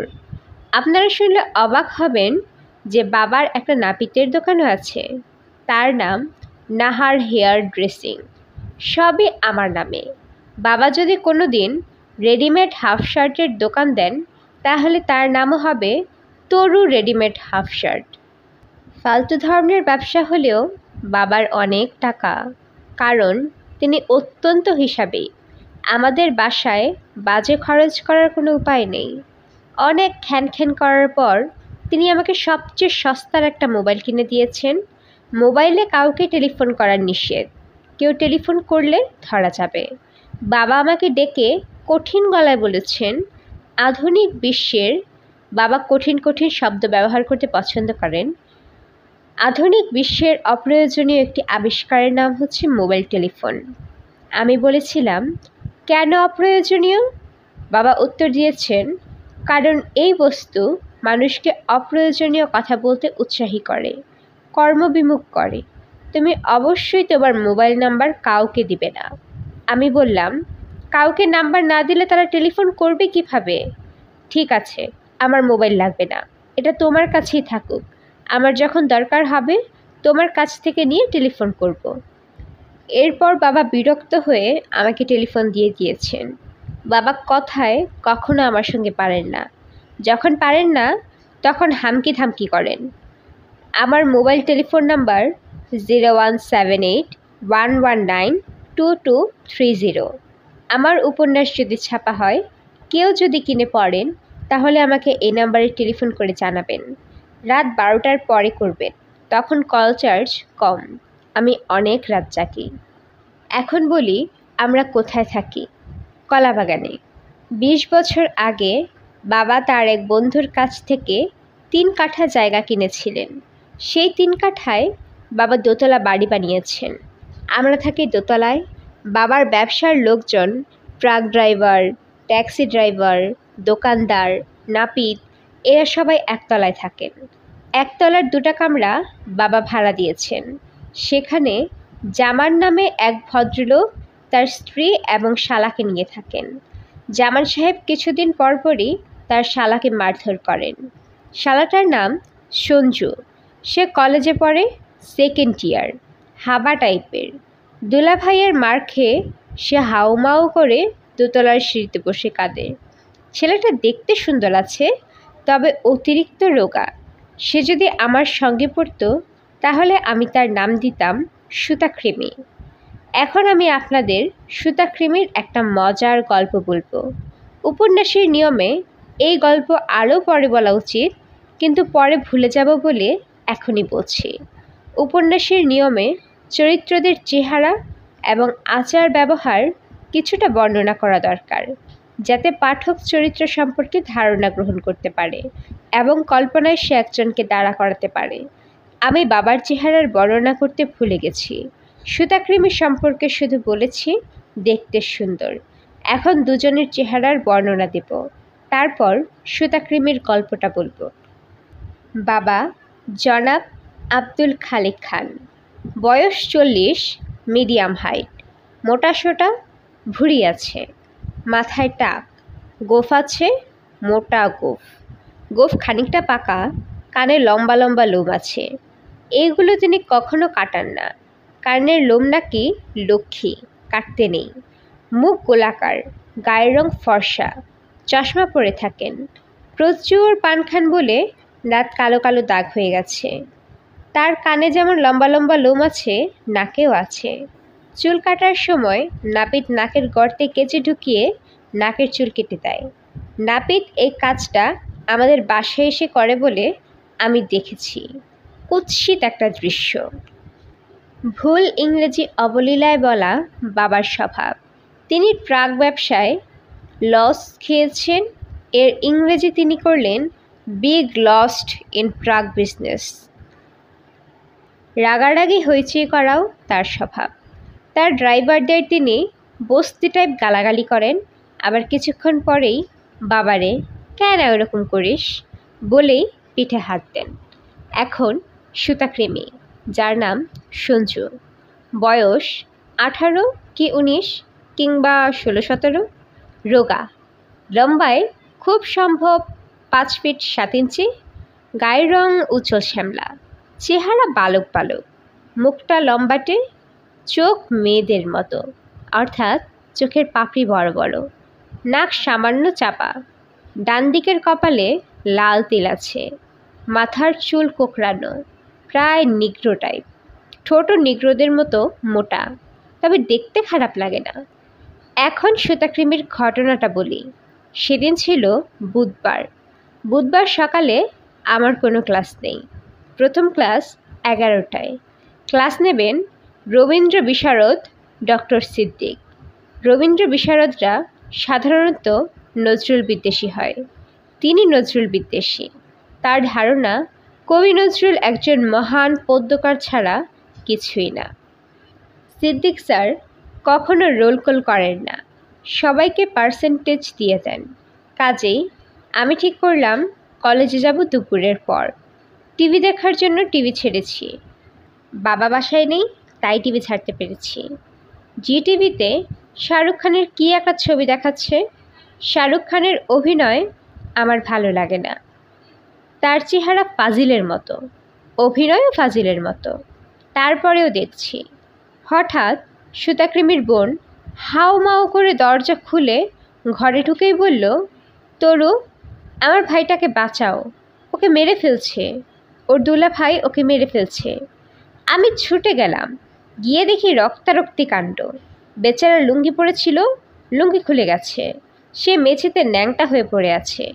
আপনারা শুনলে অবাক হবেন যে বাবার একটা নাপিতের দোকানও আছে। তার নাম নাহার হেয়ার ড্রেসিং। সবই আমার নামে। বাবা যদি কোনো দিন রেডিমেড হাফ শার্টের দোকান দেন, তাহলে তার নামও হবে তরু রেডিমেড হাফ শার্ট। ফালতু ধরনের ব্যবসা হলেও বাবার অনেক টাকা, কারণ তিনি অত্যন্ত হিসাবী। আমাদের বাসায় বাজে খরচ করার কোনো উপায় নেই। অনেক খ্যানখ্যান করার পর তিনি আমাকে সবচেয়ে সস্তার একটা মোবাইল কিনে দিয়েছেন। মোবাইলে কাউকে টেলিফোন করার নিষেধ, কেউ টেলিফোন করলে ধরা যাবে। বাবা আমাকে ডেকে কঠিন গলায় বলেছেন, আধুনিক বিশ্বের, বাবা কঠিন কঠিন শব্দ ব্যবহার করতে পছন্দ করেন, আধুনিক বিশ্বের অপ্রয়োজনীয় একটি আবিষ্কারের নাম হচ্ছে মোবাইল টেলিফোন। আমি বলেছিলাম, কেন অপ্রয়োজনীয়? বাবা উত্তর দিয়েছেন, কারণ এই বস্তু মানুষকে অপ্রয়োজনীয় কথা বলতে উৎসাহী করে, কর্মবিমুখ করে। তুমি অবশ্যই তোমার মোবাইল নাম্বার কাউকে দিবে না। আমি বললাম, কাউকে নাম্বার না দিলে তারা টেলিফোন করবে কিভাবে? ঠিক আছে, আমার মোবাইল লাগবে না, এটা তোমার কাছেই থাকুক। আমার যখন দরকার হবে তোমার কাছ থেকে নিয়ে টেলিফোন করব। এরপর বাবা বিরক্ত হয়ে আমাকে টেলিফোন দিয়ে দিয়েছেন। বাবা কথায় কখনো আমার সঙ্গে পারেন না, যখন পারেন না তখন হামকি ধামকি করেন। আমার মোবাইল টেলিফোন নাম্বার 017811922230। আমার উপন্যাস যদি ছাপা হয়, কেউ যদি কিনে পড়েন, তাহলে আমাকে এই নাম্বারে টেলিফোন করে জানাবেন। রাত 12টার পরে করবেন, তখন কল চার্জ কম। আমি অনেক রাত জাগি। এখন বলি, আমরা কোথায় থাকি? কলাবাগানে। 20 বছর আগে বাবা তার এক বন্ধুর কাছ থেকে 3 কাঠা জায়গা কিনেছিলেন। সেই 3 কাঠায় বাবা দোতলা বাড়ি বানিয়েছেন। আমরা থাকি দোতলায়। বাবার ব্যবসার লোকজন, ট্রাক ড্রাইভার, ট্যাক্সি ড্রাইভার, দোকানদার, নাপিত, এরা সবাই একতলায় থাকেন। একতলার 2টা কামরা বাবা ভাড়া দিয়েছেন। সেখানে জামান নামে এক ভদ্রলোক তার স্ত্রী এবং শালাকে নিয়ে থাকেন। জামান সাহেব কিছুদিন পরপরই তার শালাকে মারধর করেন। শালাটার নাম সঞ্জু। সে কলেজে পড়ে, 2nd ইয়ার, হাবা টাইপের। দুলাভাইয়ের মার খেয়ে সে হাউমাউ করে দোতলার সিঁড়িতে বসে কাঁদে। ছেলেটা দেখতে সুন্দর আছে, তবে অতিরিক্ত রোগা। সে যদি আমার সঙ্গে পড়তো তাহলে আমি তার নাম দিতাম সুতাকৃমি। এখন আমি আপনাদের সুতাকৃমির একটা মজার গল্প বলবো। উপন্যাসের নিয়মে এই গল্প আরও পরে বলা উচিত, কিন্তু পরে ভুলে যাব বলে এখনই বলছি। উপন্যাসের নিয়মে চরিত্রদের চেহারা এবং আচার ব্যবহার কিছুটা বর্ণনা করা দরকার, যাতে পাঠক চরিত্র সম্পর্কে ধারণা গ্রহণ করতে পারে এবং কল্পনায় সে একজনকে দাঁড়া করাতে পারে। আমি বাবার চেহারার বর্ণনা করতে ভুলে গেছি। সুতাকৃমি সম্পর্কে শুধু বলেছি দেখতে সুন্দর। এখন দুজনের চেহারার বর্ণনা দেব, তারপর সুতাকৃমির গল্পটা বলবো। বাবা জনাব আব্দুল খালিক খান, বয়স 40, মিডিয়াম হাইট, মোটাসোটা, ভুঁড়ি আছে, মাথায় টাক, গোঁফ আছে, মোটা গোঁফ। গোঁফ খানিকটা পাকা, কানে লম্বা লম্বা লোম আছে। এইগুলো তিনি কখনো কাটান না। কানের লোম নাকি লক্ষ্মী, কাটতে নেই। মুখ গোলাকার, গায়ের রং ফর্সা, চশমা পরে থাকেন। প্রচুর পান খান বলে দাঁত কালো কালো দাগ হয়ে গেছে। তার কানে যেমন লম্বা লম্বা লোম আছে, নাকেও আছে। চুল কাটার সময় নাপিত নাকের গর্তে কেচি ঢুকিয়ে নাকের চুল কেটে দেয়। নাপিত এই কাজটা আমাদের বাসায় এসে করে বলে আমি দেখেছি। কুৎসিত একটা দৃশ্য। ভুল ইংরেজি অবলীলায় বলা বাবার স্বভাব। তিনি ট্রাক ব্যবসায় লস খেয়েছেন, এর ইংরেজি তিনি করলেন big lost in truck business. রাগারাগি হইচই করাও তার স্বভাব। তার ড্রাইভারদের তিনি বস্তি টাইপ গালাগালি করেন, আবার কিছুক্ষণ পরেই বাবারে কেন ওরকম করিস বলেই পিঠে হাত দেন। এখন সুতাকৃমি, যার নাম সঞ্জু, বয়স 18 কি 19 কিংবা 16-17, রোগা, লম্বায় খুব সম্ভব 5 ফিট 7 ইঞ্চি, গায়ের রং উজ্জ্বল শ্যামলা, চেহারা বালক বালক, মুখটা লম্বাটে, চোখ মেয়েদের মতো, অর্থাৎ চোখের পাপড়ি বড় বড়, নাক সামান্য চাপা, ডান দিকের কপালে লাল তিল আছে, মাথার চুল কোঁকড়ানো, প্রায় নিগ্রো টাইপ, ঠোঁটও নিগ্রোদের মতো মোটা, তবে দেখতে খারাপ লাগে না। এখন সুতাকৃমির ঘটনাটা বলি। সেদিন ছিল বুধবার সকালে আমার কোনো ক্লাস নেই। প্রথম ক্লাস 11টায়। ক্লাস নেবেন রবীন্দ্র বিশারদ ডক্টর সিদ্দিক। রবীন্দ্র বিশারদরা সাধারণত নজরুল বিদ্বেষী হয়। তিনি নজরুল বিদ্বেষী। তার ধারণা কবি নজরুল একজন মহান পদ্যকার ছাড়া কিছুই না। সিদ্দিক স্যার কখনো রোল কল করেন না, সবাইকে পার্সেন্টেজ দিয়ে দেন। কাজেই আমি ঠিক করলাম কলেজে যাব দুপুরের পর। টিভি দেখার জন্য টিভি ছেড়েছি। বাবা বাসায় নেই, তাই টিভি ছাড়তে পেরেছি। জি টিভিতে শাহরুখ খানের কী একটা ছবি দেখাচ্ছে। শাহরুখ খানের অভিনয় আমার ভালো লাগে না। তার চেহারা ফাজিলের মতো, অভিনয়ও ফাজিলের মতো। তারপরেও দেখছি। হঠাৎ সুতাকৃমির বোন হাউ মাউ করে দরজা খুলে ঘরে ঢুকেই বলল, তরু, আমার ভাইটাকে বাঁচাও, ওকে মেরে ফেলছে, ওর দুলা ভাই ওকে মেরে ফেলছে। আমি ছুটে গেলাম, গিয়ে দেখি রক্তারক্তি কাণ্ড। বেচারা লুঙ্গি পরেছিল, লুঙ্গি খুলে গেছে। সে মেঝেতে ন্যাংটা হয়ে পড়ে আছে।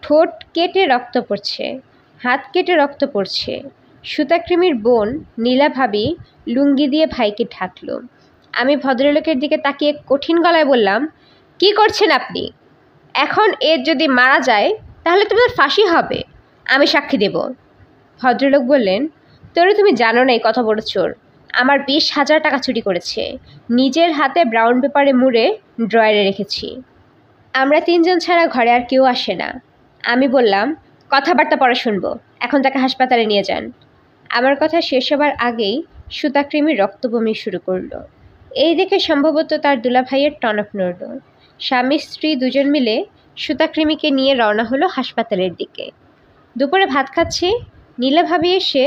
ঠোঁট কেটে রক্ত পড়ছে, হাত কেটে রক্ত পড়ছে। সুতাকৃমির বোন নীলা ভাবি লুঙ্গি দিয়ে ভাইকে ঢাকল। আমি ভদ্রলোকের দিকে তাকিয়ে কঠিন গলায় বললাম, কি করছেন আপনি? এখন এর যদি মারা যায় তাহলে তোমার ফাঁসি হবে, আমি সাক্ষী দেব। ভদ্রলোক বললেন, তরু, তুমি জানো না এই কত বড় চোর। আমার 20,000 টাকা চুরি করেছে, নিজের হাতে ব্রাউন পেপারে মুড়ে ড্রয়ারে রেখেছি। আমরা 3 জন ছাড়া ঘরে আর কেউ আসে না। আমি বললাম, কথাবার্তা পরে শুনবো, এখন তাকে হাসপাতালে নিয়ে যান। আমার কথা শেষ হবার আগেই সুতাকৃমি রক্তবমি শুরু করলো। এই দেখে সম্ভবত তার দুলাভাইয়ের টনক নড়ল। স্বামী স্ত্রী দুজন মিলে সুতাকৃমিকে নিয়ে রওনা হলো হাসপাতালের দিকে। দুপুরে ভাত খাচ্ছি, নীলা ভাবি এসে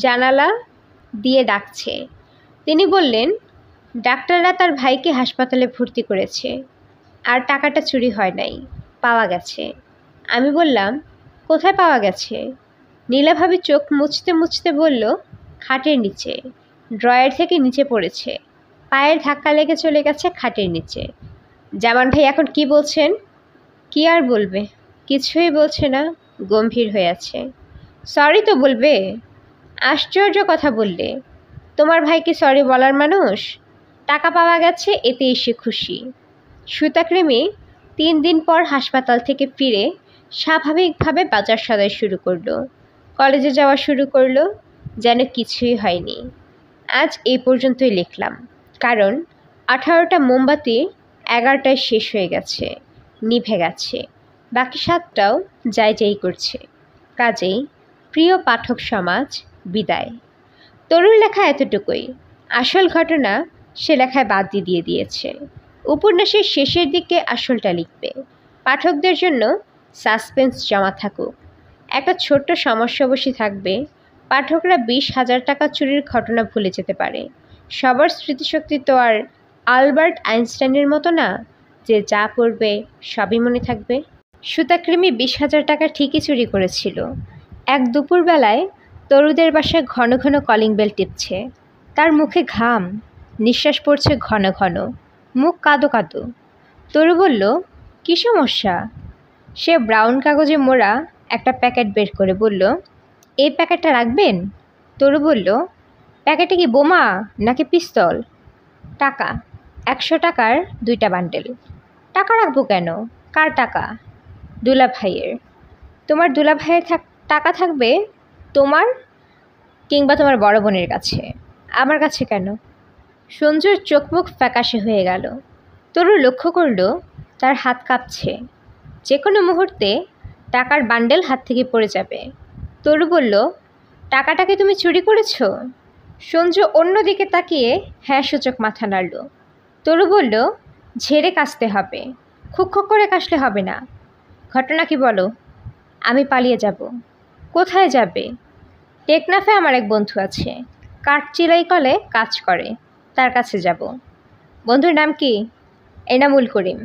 জানালা দিয়ে ডাকছে। তিনি বললেন, ডাক্তাররা তার ভাইকে হাসপাতালে ভর্তি করেছে, আর টাকাটা চুরি হয় নাই, পাওয়া গেছে। আমি বললাম, কোথায় পাওয়া গেছে? নীলা ভাবি চোখ মুছতে মুছতে বলল, খাটের নিচে, ড্রয়ার থেকে নিচে পড়েছে, পায়ের ধাক্কা লেগে চলে গেছে খাটের নিচে। জামান ভাই এখন কি বলছেন? কি আর বলবে, কিছুই বলছে না, গম্ভীর হয়ে আছে। সরি তো বলবে? আশ্চর্য কথা বললে। তোমার ভাই কি সরি বলার মানুষ? টাকা পাওয়া গেছে, এতে এসে খুশি। সুতাকৃমি 3 দিন পর হাসপাতাল থেকে ফিরে স্বাভাবিকভাবে বাজার সদাই শুরু করলো, কলেজে যাওয়া শুরু করলো, যেন কিছুই হয়নি। আজ এই পর্যন্তই লিখলাম, কারণ 18টা মোমবাতি 11টায় শেষ হয়ে গেছে, নিভে গেছে। বাকি 7টাও যাই যাই করছে। কাজেই প্রিয় পাঠক সমাজ, বিদায়। তরুর লেখা এতটুকুই। আসল ঘটনা সে লেখায় বাদ দিয়ে দিয়েছে। উপন্যাসের শেষের দিকে আসলটা লিখবে। পাঠকদের জন্য সাসপেন্স জমা থাকুক। একটা ছোট্ট সমস্যা অবশ্যই থাকবে। পাঠকরা 20,000 টাকা চুরির ঘটনা ভুলে যেতে পারে। সবার স্মৃতিশক্তি তো আর আলবার্ট আইনস্টাইনের মতো না যে যা পড়বে সবই মনে থাকবে। সুতাকৃমি 20,000 টাকা ঠিকই চুরি করেছিল। এক দুপুরবেলায় তরুদের বাসায় ঘন ঘন কলিং বেল টিপছে। তার মুখে ঘাম, নিঃশ্বাস পড়ছে ঘন ঘন, মুখ কাদো কাদো। তরু বলল, কী সমস্যা? সে ব্রাউন কাগজে মোড়া একটা প্যাকেট বের করে বলল, এই প্যাকেটটা রাখবেন? তরু বলল, প্যাকেটে কি বোমা নাকি পিস্তল? টাকা, 100 টাকার 2টা বান্ডেল। টাকা রাখবো কেন? কার টাকা? দুলা ভাইয়ের। তোমার দুলা ভাইয়ের টাকা থাকবে তোমার কিংবা তোমার বড় বোনের কাছে, আমার কাছে কেন? সঞ্জুর চোখ মুখ ফ্যাকাশে হয়ে গেল। তরু লক্ষ্য করল তার হাত কাঁপছে, যে কোনো মুহূর্তে টাকার বান্ডেল হাত থেকে পড়ে যাবে। তরু বলল, টাকাটা কি তুমি চুরি করেছ? সঞ্জু অন্যদিকে তাকিয়ে হ্যাঁ সূচক মাথা নাড়ল। তরু বলল, ঝেড়ে কাশতে হবে, খুক করে কাশলে হবে না। ঘটনা কি বলো? আমি পালিয়ে যাব। কোথায় যাবে? টেকনাফে আমার এক বন্ধু আছে, কাঠচিলাই কলে কাজ করে, তার কাছে যাব। বন্ধুর নাম কি? এনামুল করিম।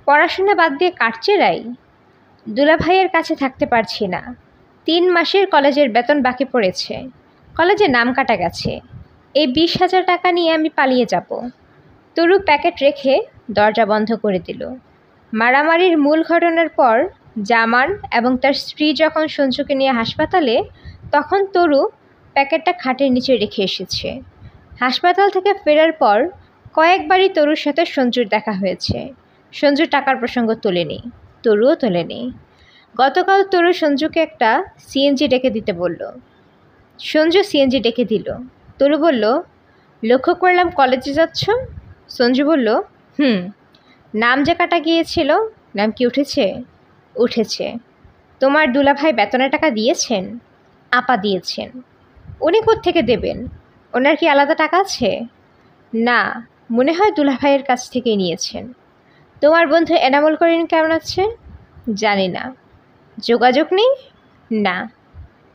পড়াশোনা বাদ দিয়ে কাঠচিলাই? দুলাভাইয়ের কাছে থাকতে পারছি না। 3 মাসের কলেজের বেতন বাকি পড়েছে, কলেজে নাম কাটা গেছে। এই 20,000 টাকা নিয়ে আমি পালিয়ে যাব। তরু প্যাকেট রেখে দরজা বন্ধ করে দিল। মারামারির মূল ঘটনার পর জামান এবং তার স্ত্রী যখন সঞ্জুকে নিয়ে হাসপাতালে, তখন তরু প্যাকেটটা খাটের নিচে রেখে এসেছে। হাসপাতাল থেকে ফেরার পর কয়েকবারই তরুর সাথে সঞ্জুর দেখা হয়েছে। সঞ্জু টাকার প্রসঙ্গ তোলেনি, তরুও তোলেনি। গতকাল তরু সঞ্জুকে একটা সিএনজি ডেকে দিতে বলল। সঞ্জু সিএনজি ডেকে দিল। তরু বলল, লক্ষ্য করলাম কলেজে যাচ্ছ। সঞ্জু বলল, নাম যে কাটা গিয়েছিল, নাম কি উঠেছে? উঠেছে। তোমার দুলাভাই বেতনের টাকা দিয়েছেন? আপা দিয়েছেন। উনি কোত্থেকে দেবেন? ওনার কি আলাদা টাকা আছে? না, মনে হয় দুলাভাইয়ের কাছ থেকে নিয়েছেন। তোমার বন্ধু এনামুল করিম কেমন আছে? জানি না। যোগাযোগ নেই? না।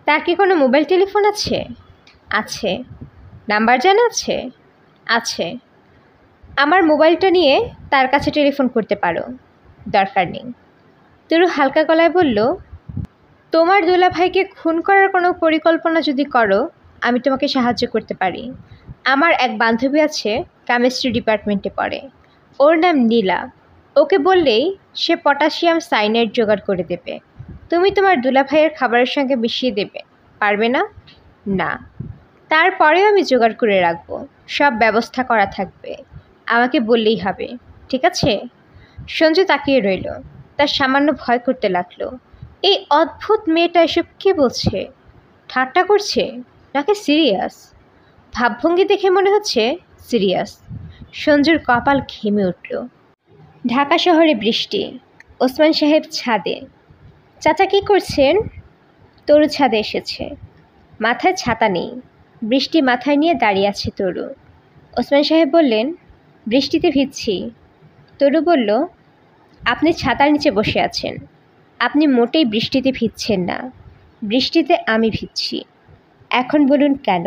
তার কি কোনো মোবাইল টেলিফোন আছে? আছে। নাম্বার জানা আছে? আছে। আমার মোবাইলটা নিয়ে তার কাছে টেলিফোন করতে পারো। দরকার নেই। তরু হালকা গলায় বলল, তোমার দুলাভাইকে খুন করার কোনো পরিকল্পনা যদি করো, আমি তোমাকে সাহায্য করতে পারি। আমার এক বান্ধবী আছে, কেমিস্ট্রি ডিপার্টমেন্টে পড়ে। ওর নাম নীলা। ওকে বললেই সে পটাশিয়াম সাইনাইড জোগাড় করে দেবে। তুমি তোমার দুলাভাইয়ের খাবারের সঙ্গে মিশিয়ে দেবে। পারবে না? না। তারপরেও আমি জোগাড় করে রাখবো। সব ব্যবস্থা করা থাকবে। আমাকে বললেই হবে। ঠিক আছে? সঞ্জু তাকিয়ে রইল। তার সামান্য ভয় করতে লাগলো। এই অদ্ভুত মেয়েটা এসব কী বলছে? ঠাট্টা করছে নাকি সিরিয়াস? ভাবভঙ্গি দেখে মনে হচ্ছে সিরিয়াস। সঞ্জুর কপাল ঘেমে উঠল। ঢাকা শহরে বৃষ্টি। ওসমান সাহেব ছাদে। চাচা কি করছেন? তরু ছাদে এসেছে। মাথায় ছাতা নেই। বৃষ্টি মাথায় নিয়ে দাঁড়িয়ে আছে তরু। ওসমান সাহেব বললেন, বৃষ্টিতে ভিজছি। তরু বলল, আপনি ছাতার নিচে বসে আছেন। আপনি মোটেই বৃষ্টিতে ভিজছেন না। বৃষ্টিতে আমি ভিজছি। এখন বলুন কেন?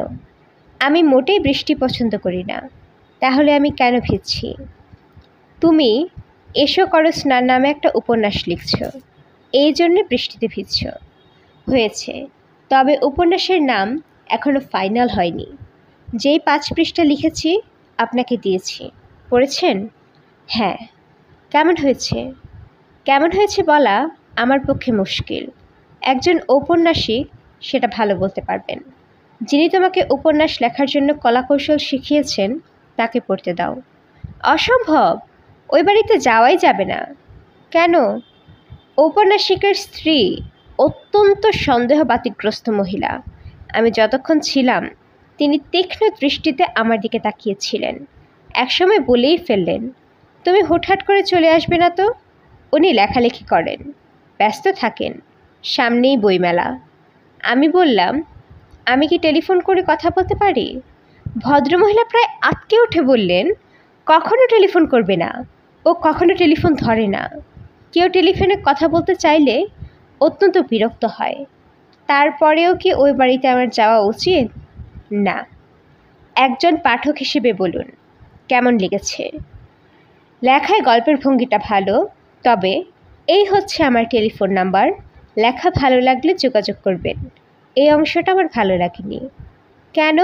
আমি মোটেই বৃষ্টি পছন্দ করি না। তাহলে আমি কেন ভিজছি? তুমি এসো করো স্নান নামে একটা উপন্যাস লিখছ, এই জন্যে বৃষ্টিতে ভিজছ। হয়েছে, তবে উপন্যাসের নাম এখনো ফাইনাল হয়নি। যেই 5 পৃষ্ঠা লিখেছি আপনাকে দিয়েছি, পড়েছেন? হ্যাঁ। কেমন হয়েছে? কেমন হয়েছে বলা আমার পক্ষে মুশকিল। একজন ঔপন্যাসিক সেটা ভালো বলতে পারবেন। যিনি তোমাকে উপন্যাস লেখার জন্য কলাকৌশল শিখিয়েছেন তাকে পড়তে দাও। অসম্ভব, ওই বাড়িতে যাওয়াই যাবে না। কেন? ঔপন্যাসিকের স্ত্রী অত্যন্ত সন্দেহ বাতিগ্রস্ত মহিলা। আমি যতক্ষণ ছিলাম তিনি তীক্ষ্ণ দৃষ্টিতে আমার দিকে তাকিয়েছিলেন। একসময় বলেই ফেললেন, তুমি হুটহাট করে চলে আসবে না তো। উনি লেখালেখি করেন, ব্যস্ত থাকেন, সামনেই বইমেলা। আমি বললাম, আমি কি টেলিফোন করে কথা বলতে পারি? ভদ্রমহিলা প্রায় আটকে উঠে বললেন, কখনো টেলিফোন করবে না, ও কখনো টেলিফোন ধরে না। কেউ টেলিফোনে কথা বলতে চাইলে অত্যন্ত বিরক্ত হয়। তারপরেও কি ওই বাড়িতে আমার যাওয়া উচিত? না। একজন পাঠক হিসেবে বলুন, কেমন লেগেছে? লেখায় গল্পের ভঙ্গিটা ভালো, তবে এই হচ্ছে আমার টেলিফোন নাম্বার। লেখা ভালো লাগলে যোগাযোগ করবেন। এই অংশটা আমার ভালো লাগেনি। কেন?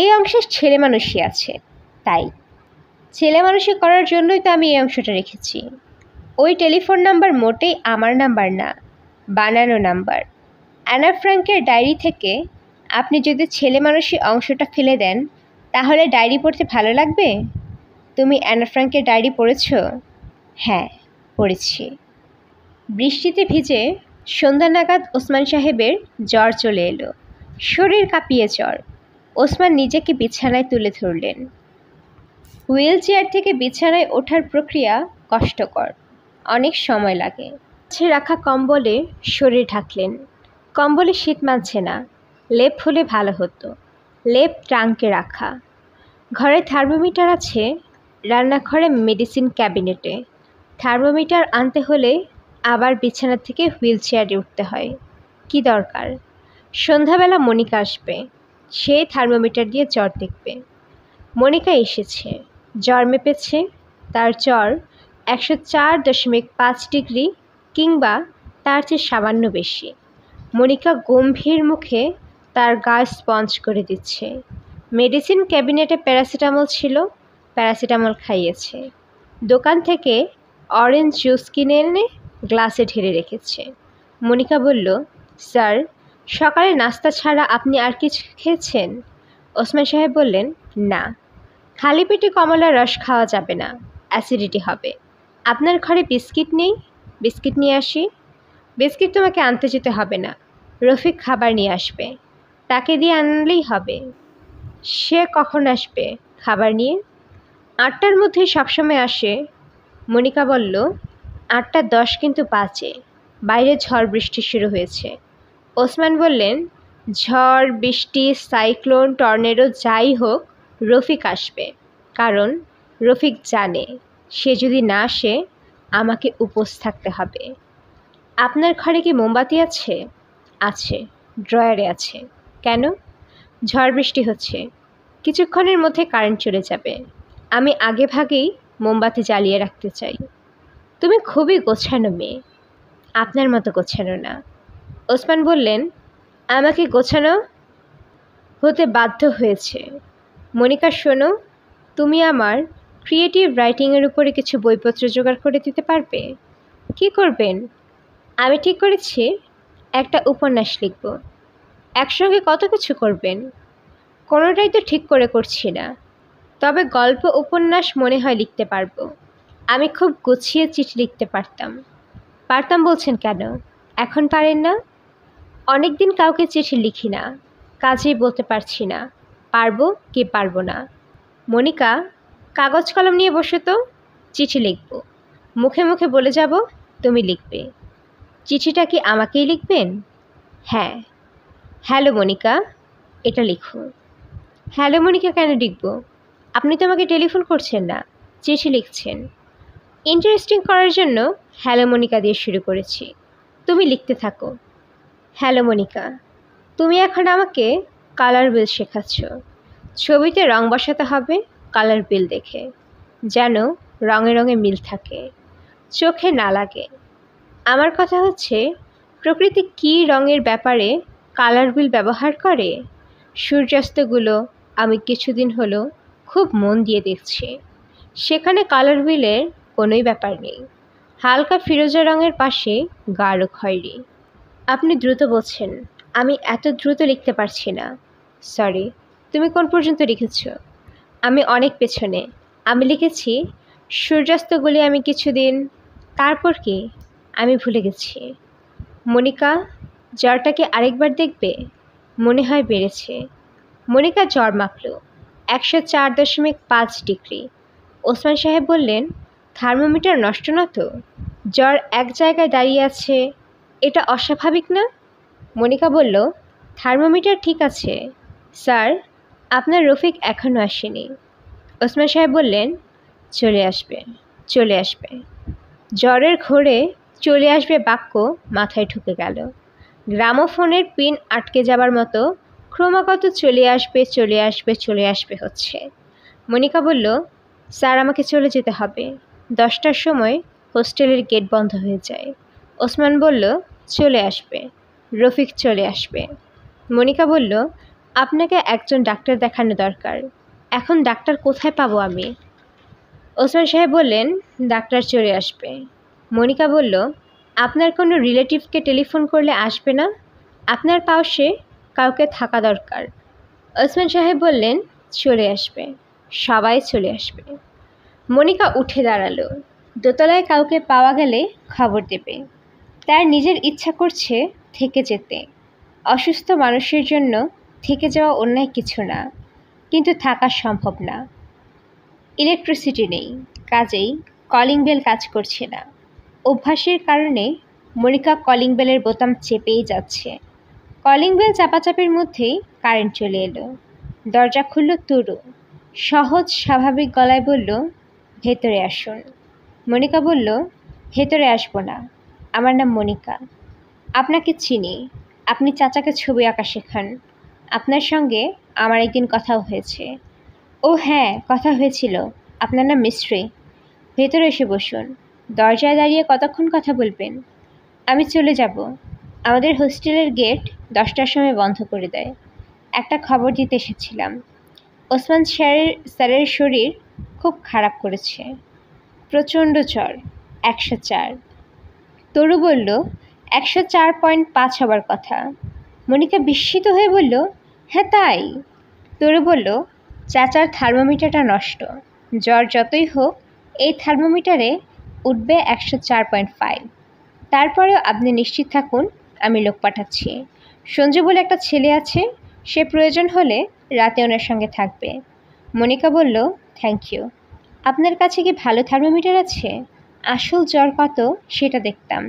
এই অংশে ছেলে মানুষই আছে, তাই। ছেলে মানুষই করার জন্যই তো আমি এই অংশটা রেখেছি। ওই টেলিফোন নাম্বার মোটেই আমার নাম্বার না, বানানো নাম্বার। অ্যানা ফ্র্যাঙ্কের ডায়েরি থেকে আপনি যদি ছেলে মানুষই অংশটা ফেলে দেন, তাহলে ডায়েরি পড়তে ভালো লাগবে? তুমি অ্যানা ফ্র্যাঙ্কের ডায়েরি পড়েছ? হ্যাঁ, পড়েছি। বৃষ্টিতে ভিজে সন্ধ্যা নাগাদ ওসমান সাহেবের জ্বর চলে এলো। শরীর কাঁপিয়ে জ্বর। ওসমান নিজেকে বিছানায় তুলে ধরলেন। হুইল চেয়ার থেকে বিছানায় ওঠার প্রক্রিয়া কষ্টকর, অনেক সময় লাগে। কাছে রাখা কম্বলে শরীর ঢাকলেন। কম্বলে শীত মানছে না। লেপ হলে ভালো হতো। লেপ ট্রাঙ্কে রাখা। ঘরে থার্মোমিটার আছে, রান্নাঘরে মেডিসিন ক্যাবিনেটে। থার্মোমিটার আনতে হলে আবার বিছানা থেকে হুইল চেয়ারে উঠতে হয়। কি দরকার? সন্ধ্যাবেলা মনিকা আসবে, সে থার্মোমিটার দিয়ে জ্বর দেখবে। মনিকা এসেছে, জ্বর মেপেছে। তার জ্বর 104.5 ডিগ্রি কিংবা তার চেয়ে সামান্য বেশি। মনিকা গম্ভীর মুখে তার গা স্পঞ্জ করে দিচ্ছে। মেডিসিন ক্যাবিনেটে প্যারাসিটামল ছিল, প্যারাসিটামল খাইয়েছে। দোকান থেকে অরেঞ্জ জুস কিনে এনে গ্লাসে ঢেলে রেখেছে। মনিকা বলল, স্যার, সকালে নাস্তা ছাড়া আপনি আর কিছু খেয়েছেন? ওসমান সাহেব বললেন, না। খালি পেটে কমলার রস খাওয়া যাবে না, অ্যাসিডিটি হবে। আপনার ঘরে বিস্কিট নেই? বিস্কিট নিয়ে আসি। বিস্কিট তোমাকে আনতে যেতে হবে না, রফিক খাবার নিয়ে আসবে, তাকে দিয়ে আনলেই হবে। সে কখন আসবে খাবার নিয়ে? 8টার মধ্যে সবসময় আসে। মনিকা বলল, 8টা 10 কিন্তু বাজে। বাইরে ঝড় বৃষ্টি শুরু হয়েছে। ওসমান বললেন, ঝড় বৃষ্টি সাইক্লোন টর্নেডো যাই হোক রফিক আসবে, কারণ রফিক জানে সে যদি না আসে আমাকে উপোস থাকতে হবে। আপনার ঘরে কি মোমবাতি আছে? আছে, ড্রয়ারে আছে। কেন? ঝড় বৃষ্টি হচ্ছে, কিছুক্ষণের মধ্যে কারেন্ট চলে যাবে, আমি আগে ভাগেই মোমবাতি জ্বালিয়ে রাখতে চাই। তুমি খুবই গোছানো মেয়ে, আপনার মতো গোছানো না। ওসমান বললেন, আমাকে গোছানো হতে বাধ্য হয়েছে। মনিকা শোনো, তুমি আমার ক্রিয়েটিভ রাইটিংয়ের উপরে কিছু বইপত্র জোগাড় করে দিতে পারবে? কি করবেন? আমি ঠিক করেছি একটা উপন্যাস লিখব। একসঙ্গে কত কিছু করবেন? কোনোটাই তো ঠিক করে করছি না, তবে গল্প উপন্যাস মনে হয় লিখতে পারবো। আমি খুব গুছিয়ে চিঠি লিখতে পারতাম। পারতাম বলছেন কেন? এখন পারেন না? অনেক দিন কাউকে চিঠি লিখি না, কাজেই বলতে পারছি না পারবো কি পারবো না। মনিকা, কাগজ কলম নিয়ে বসে তো, চিঠি লিখব। মুখে মুখে বলে যাব তুমি লিখবে। চিঠিটা কি আমাকেই লিখবেন? হ্যাঁ। হ্যালো মনিকা, এটা লিখো। হ্যালো মনিকা কেন লিখব? আপনি তো আমাকে টেলিফোন করছেন না, চিঠি লিখছেন। ইন্টারেস্টিং করার জন্য হ্যালো মনিকা দিয়ে শুরু করেছি, তুমি লিখতে থাকো। হ্যালো মনিকা, তুমি এখন আমাকে কালার বিল শেখাচ্ছ। ছবিতে রং বসাতে হবে কালার বিল দেখে, যেন রঙে রঙে মিল থাকে, চোখে না লাগে। আমার কথা হচ্ছে, প্রকৃতি কী রঙের ব্যাপারে কালার বিল ব্যবহার করে সূর্যাস্তগুলো আমি কিছুদিন হলো খুব মন দিয়ে দেখছি। সেখানে কালার বিলের কোনোই ব্যাপার নেই। হালকা ফিরোজা রঙের পাশে গাঢ় খয়েরি। আপনি দ্রুত বলছেন, আমি এত দ্রুত লিখতে পারছি না। সরি, তুমি কোন পর্যন্ত লিখেছ? আমি অনেক পেছনে। আমি লিখেছি সূর্যাস্তগুলি আমি কিছুদিন। তারপর কি? আমি ভুলে গেছি। মনিকা, জ্বরটাকে আরেকবার দেখবে? মনে হয় বেড়েছে। মনিকা জ্বর মাপল, 104.5 ডিগ্রি। ওসমান সাহেব বললেন, থার্মোমিটার নষ্ট না তো? জ্বর এক জায়গায় দাঁড়িয়ে আছে, এটা অস্বাভাবিক না? মনিকা বলল, থার্মোমিটার ঠিক আছে স্যার, আপনার রফিক এখনও আসেনি। ওসমান সাহেব বললেন, চলে আসবে, চলে আসবে। জ্বরের ঘোরে চলে আসবে বাক্য মাথায় ঢুকে গেল। গ্রামোফোনের পিন আটকে যাবার মতো ক্রমাগত চলে আসবে চলে আসবে চলে আসবে হচ্ছে। মনিকা বলল, স্যার আমাকে চলে যেতে হবে, 10টার সময় হোস্টেলের গেট বন্ধ হয়ে যায়। ওসমান বলল, চলে আসবে, রফিক চলে আসবে। মনিকা বলল, আপনাকে একজন ডাক্তার দেখানো দরকার। এখন ডাক্তার কোথায় পাবো আমি? ওসমান সাহেব বললেন, ডাক্তার চলে আসবে। মনিকা বলল, আপনার কোনো রিলেটিভকে টেলিফোন করলে আসবে না? আপনার পাশে কাউকে থাকা দরকার। ওসমান সাহেব বললেন, চলে আসবে, সবাই চলে আসবে। মনিকা উঠে দাঁড়ালো। দোতলায় কাউকে পাওয়া গেলে খবর দেবে। তার নিজের ইচ্ছা করছে থেকে যেতে। অসুস্থ মানুষের জন্য থেকে যাওয়া অন্যায় কিছু না, কিন্তু থাকা সম্ভব না। ইলেকট্রিসিটি নেই, কাজেই কলিং বেল কাজ করছে না। অভ্যাসের কারণে মনিকা কলিং বেলের বোতাম চেপেই যাচ্ছে। কলিং বেল চাপাচাপির মধ্যেই কারেন্ট চলে এলো। দরজা খুলল তুরু। সহজ স্বাভাবিক গলায় বলল, ভেতরে আসুন। মনিকা বলল, ভেতরে আসবো না, আমার নাম মনিকা। আপনাকে চিনি, আপনি চাচাকে ছবি আঁকা শেখান। আপনার সঙ্গে আমার একদিন কথাও হয়েছে। ও হ্যাঁ, কথা হয়েছিল। আপনার নাম মিস্ত্রি। ভেতরে এসে বসুন। দরজায় দাঁড়িয়ে কতক্ষণ কথা বলবেন? আমি চলে যাব। আমাদের হোস্টেলের গেট 10টার সময় বন্ধ করে দেয়। একটা খবর দিতে এসেছিলাম। ওসমান স্যারের শরীর খুব খারাপ করেছে, প্রচণ্ড জ্বর, 104। তরু বলল, 104.5 হবার কথা। মনিকা বিস্মিত হয়ে বলল, হ্যাঁ তাই। তরু বলল, চাচার থার্মোমিটারটা নষ্ট, জ্বর যতই হোক এই থার্মোমিটারে উঠবে 104.5। তারপরেও আপনি নিশ্চিত থাকুন, আমি লোক পাঠাচ্ছি। সঞ্জু বলে একটা ছেলে আছে, সে প্রয়োজন হলে রাতে ওনার সঙ্গে থাকবে। মনিকা বলল, থ্যাংক ইউ। আপনার কাছে কি ভালো থার্মোমিটার আছে? আসল জ্বর কত সেটা দেখতাম।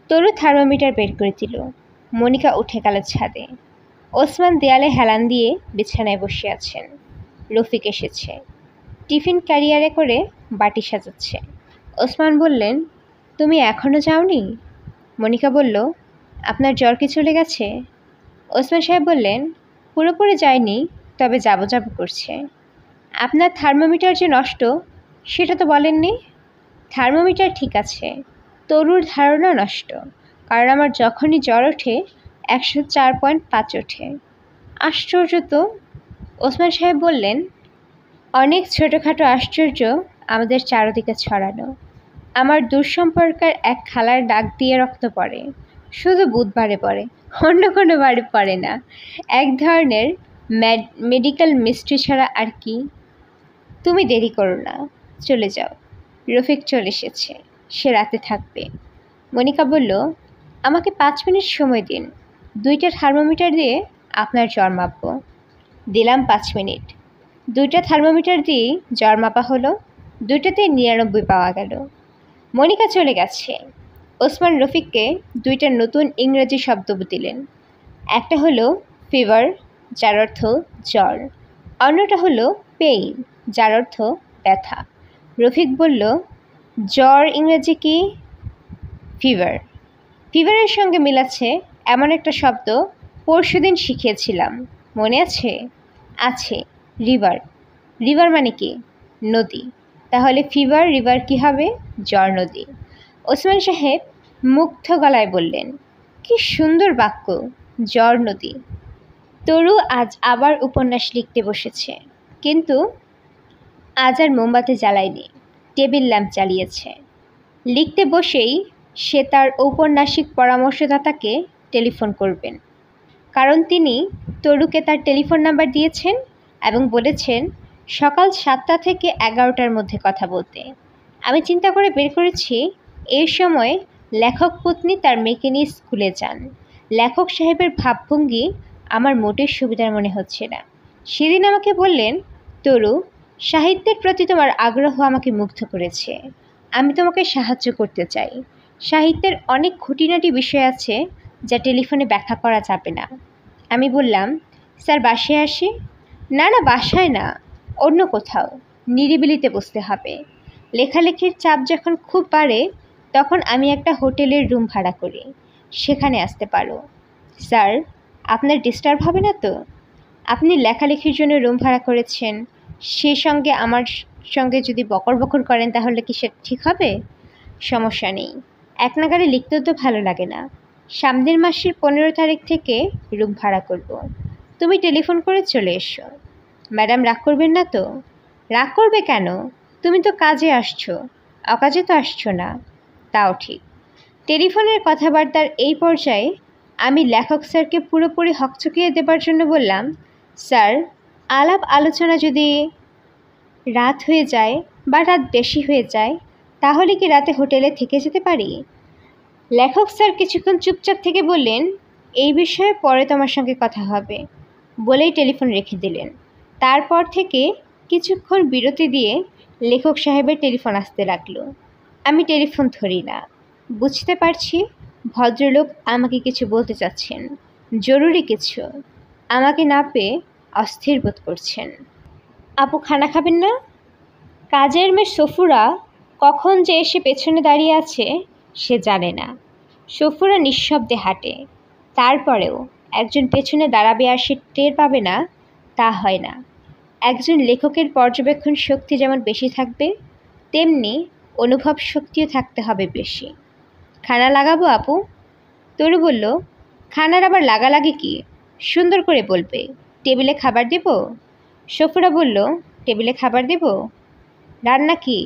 তরু থার্মোমিটার বের করে দিল। মনিকা উঠে গেল ছাদে। ওসমান দেয়ালে হেলান দিয়ে বিছানায় বসে আছেন। রফিক এসেছে। টিফিন ক্যারিয়ারে করে বাটি সাজাচ্ছে। ওসমান বললেন, তুমি এখনো যাওনি? মনিকা বলল, আপনার জ্বর কি চলে গেছে? ওসমান সাহেব বললেন, পুরোপুরি যায়নি, তবে যাবো যাবো করছে। আপনার থার্মোমিটার যে নষ্ট সেটা তো বলেননি। থার্মোমিটার ঠিক আছে, তরুর ধারণা নষ্ট, কারণ আমার যখনই জ্বর ওঠে 104.5 ওঠে। আশ্চর্য তো। ওসমান সাহেব বললেন, অনেক ছোটোখাটো আশ্চর্য আমাদের চারদিকে ছড়ানো। আমার দূরসম্পর্কের এক খালার ডাক দিয়ে রক্ত পড়ে, শুধু বুধবারে পড়ে, অন্য কোনো বারে পড়ে না। এক ধরনের মেডিকেল মিস্ট্রি ছাড়া আর কি। তুমি দেরি করো না, চলে যাও। রফিক চলে এসেছে, সে রাতে থাকবে। মনিকা বলল, আমাকে 5 মিনিট সময় দিন, 2টা থার্মোমিটার দিয়ে আপনার জ্বর মাপব। দিলাম 5 মিনিট। 2টা থার্মোমিটার দিয়েই জ্বর মাপা হলো। 2টাতেই 99 পাওয়া গেল। মনিকা চলে গেছে। ওসমান রফিককে 2টা নতুন ইংরেজি শব্দ দিলেন। একটা হলো ফিভার, যার অর্থ জ্বর। অন্যটা হলো পেইন, যার অর্থ ব্যথা। রফিক বলল, জ্বর ইংরেজি কি? ফিভার। ফিভারের সঙ্গে মিলাচ্ছে এমন একটা শব্দ পরশুদিন শিখিয়েছিলাম, মনে আছে? আছে, রিভার। রিভার মানে কি? নদী। তাহলে ফিভার রিভার কি হবে? জ্বর নদী। ওসমান সাহেব মুগ্ধ গলায় বললেন, কি সুন্দর বাক্য, জ্বর নদী। তরু আজ আবার উপন্যাস লিখতে বসেছে, কিন্তু আজ আর মোমবাতি জ্বালায়নি, টেবিল ল্যাম্প জ্বালিয়েছে। লিখতে বসেই সে তার ঔপন্যাসিক পরামর্শদাতাকে টেলিফোন করবেন, কারণ তিনি তরুকে তার টেলিফোন নাম্বার দিয়েছেন এবং বলেছেন সকাল 7টা থেকে 11টার মধ্যে কথা বলতে। আমি চিন্তা করে বের করেছি এই সময় লেখক পত্নী তার মেয়েকে নিয়ে স্কুলে যান। লেখক সাহেবের ভাবভঙ্গি আমার মোটের সুবিধার মনে হচ্ছে না। সেদিন আমাকে বললেন, তরু, সাহিত্যের প্রতি তোমার আগ্রহ আমাকে মুগ্ধ করেছে, আমি তোমাকে সাহায্য করতে চাই। সাহিত্যের অনেক খুঁটিনাটি বিষয় আছে যা টেলিফোনে ব্যাখ্যা করা যাবে না। আমি বললাম, স্যার বাসায় আসি? না না, বাসায় না, অন্য কোথাও, নিরিবিলিতে বসতে হবে। লেখালেখির চাপ যখন খুব বাড়ে তখন আমি একটা হোটেলের রুম ভাড়া করি, সেখানে আসতে পারো। স্যার, আপনার ডিস্টার্ব হবে না তো? আপনি লেখালেখির জন্য রুম ভাড়া করেছেন, সে সঙ্গে আমার সঙ্গে যদি বকর বকর করেন তাহলে কি সে ঠিক হবে? সমস্যা নেই, এক নাগারে লিখতেও তো ভালো লাগে না। সামনের মাসের 15 তারিখ থেকে রুম ভাড়া করব। তুমি টেলিফোন করে চলে এসো। ম্যাডাম রাগ করবেন না তো? রাগ করবে কেন? তুমি তো কাজে আসছো, অকাজে তো আসছো না। তাও ঠিক। টেলিফোনের কথাবার্তার এই পর্যায়ে আমি লেখক স্যারকে পুরোপুরি হকচকিয়ে দেবার জন্য বললাম, স্যার, আলাপ আলোচনা যদি রাত হয়ে যায় বা রাত বেশি হয়ে যায় তাহলে কি রাতে হোটেলে থেকে যেতে পারি? লেখক স্যার কিছুক্ষণ চুপচাপ থেকে বললেন, এই বিষয়ে পরে তোমার সঙ্গে কথা হবে, বলেই টেলিফোন রেখে দিলেন। তারপর থেকে কিছুক্ষণ বিরতি দিয়ে লেখক সাহেবের টেলিফোন আসতে লাগলো। আমি টেলিফোন ধরি না। বুঝতে পারছি ভদ্রলোক আমাকে কিছু বলতে চাচ্ছেন, জরুরি কিছু। আমাকে না পেয়ে অস্থির বোধ করছেন। আপু খানা খাবেন না? কাজের মেয়ে সফুরা কখন যে এসে পেছনে দাঁড়িয়ে আছে সে জানে না। সফুরা নিঃশব্দে হাঁটে, তারপরেও একজন পেছনে দাঁড়াবে আর সে টের পাবে না তা হয় না। একজন লেখকের পর্যবেক্ষণ শক্তি যেমন বেশি থাকবে, তেমনি অনুভব শক্তিও থাকতে হবে বেশি। খানা লাগাবো আপু? তরু বলল, খানার আবার লাগালাগি কি? সুন্দর করে বলবে। টেবিলে খাবার দেব? সফুরা বলল, টেবিলে খাবার দেব? রান্না কি?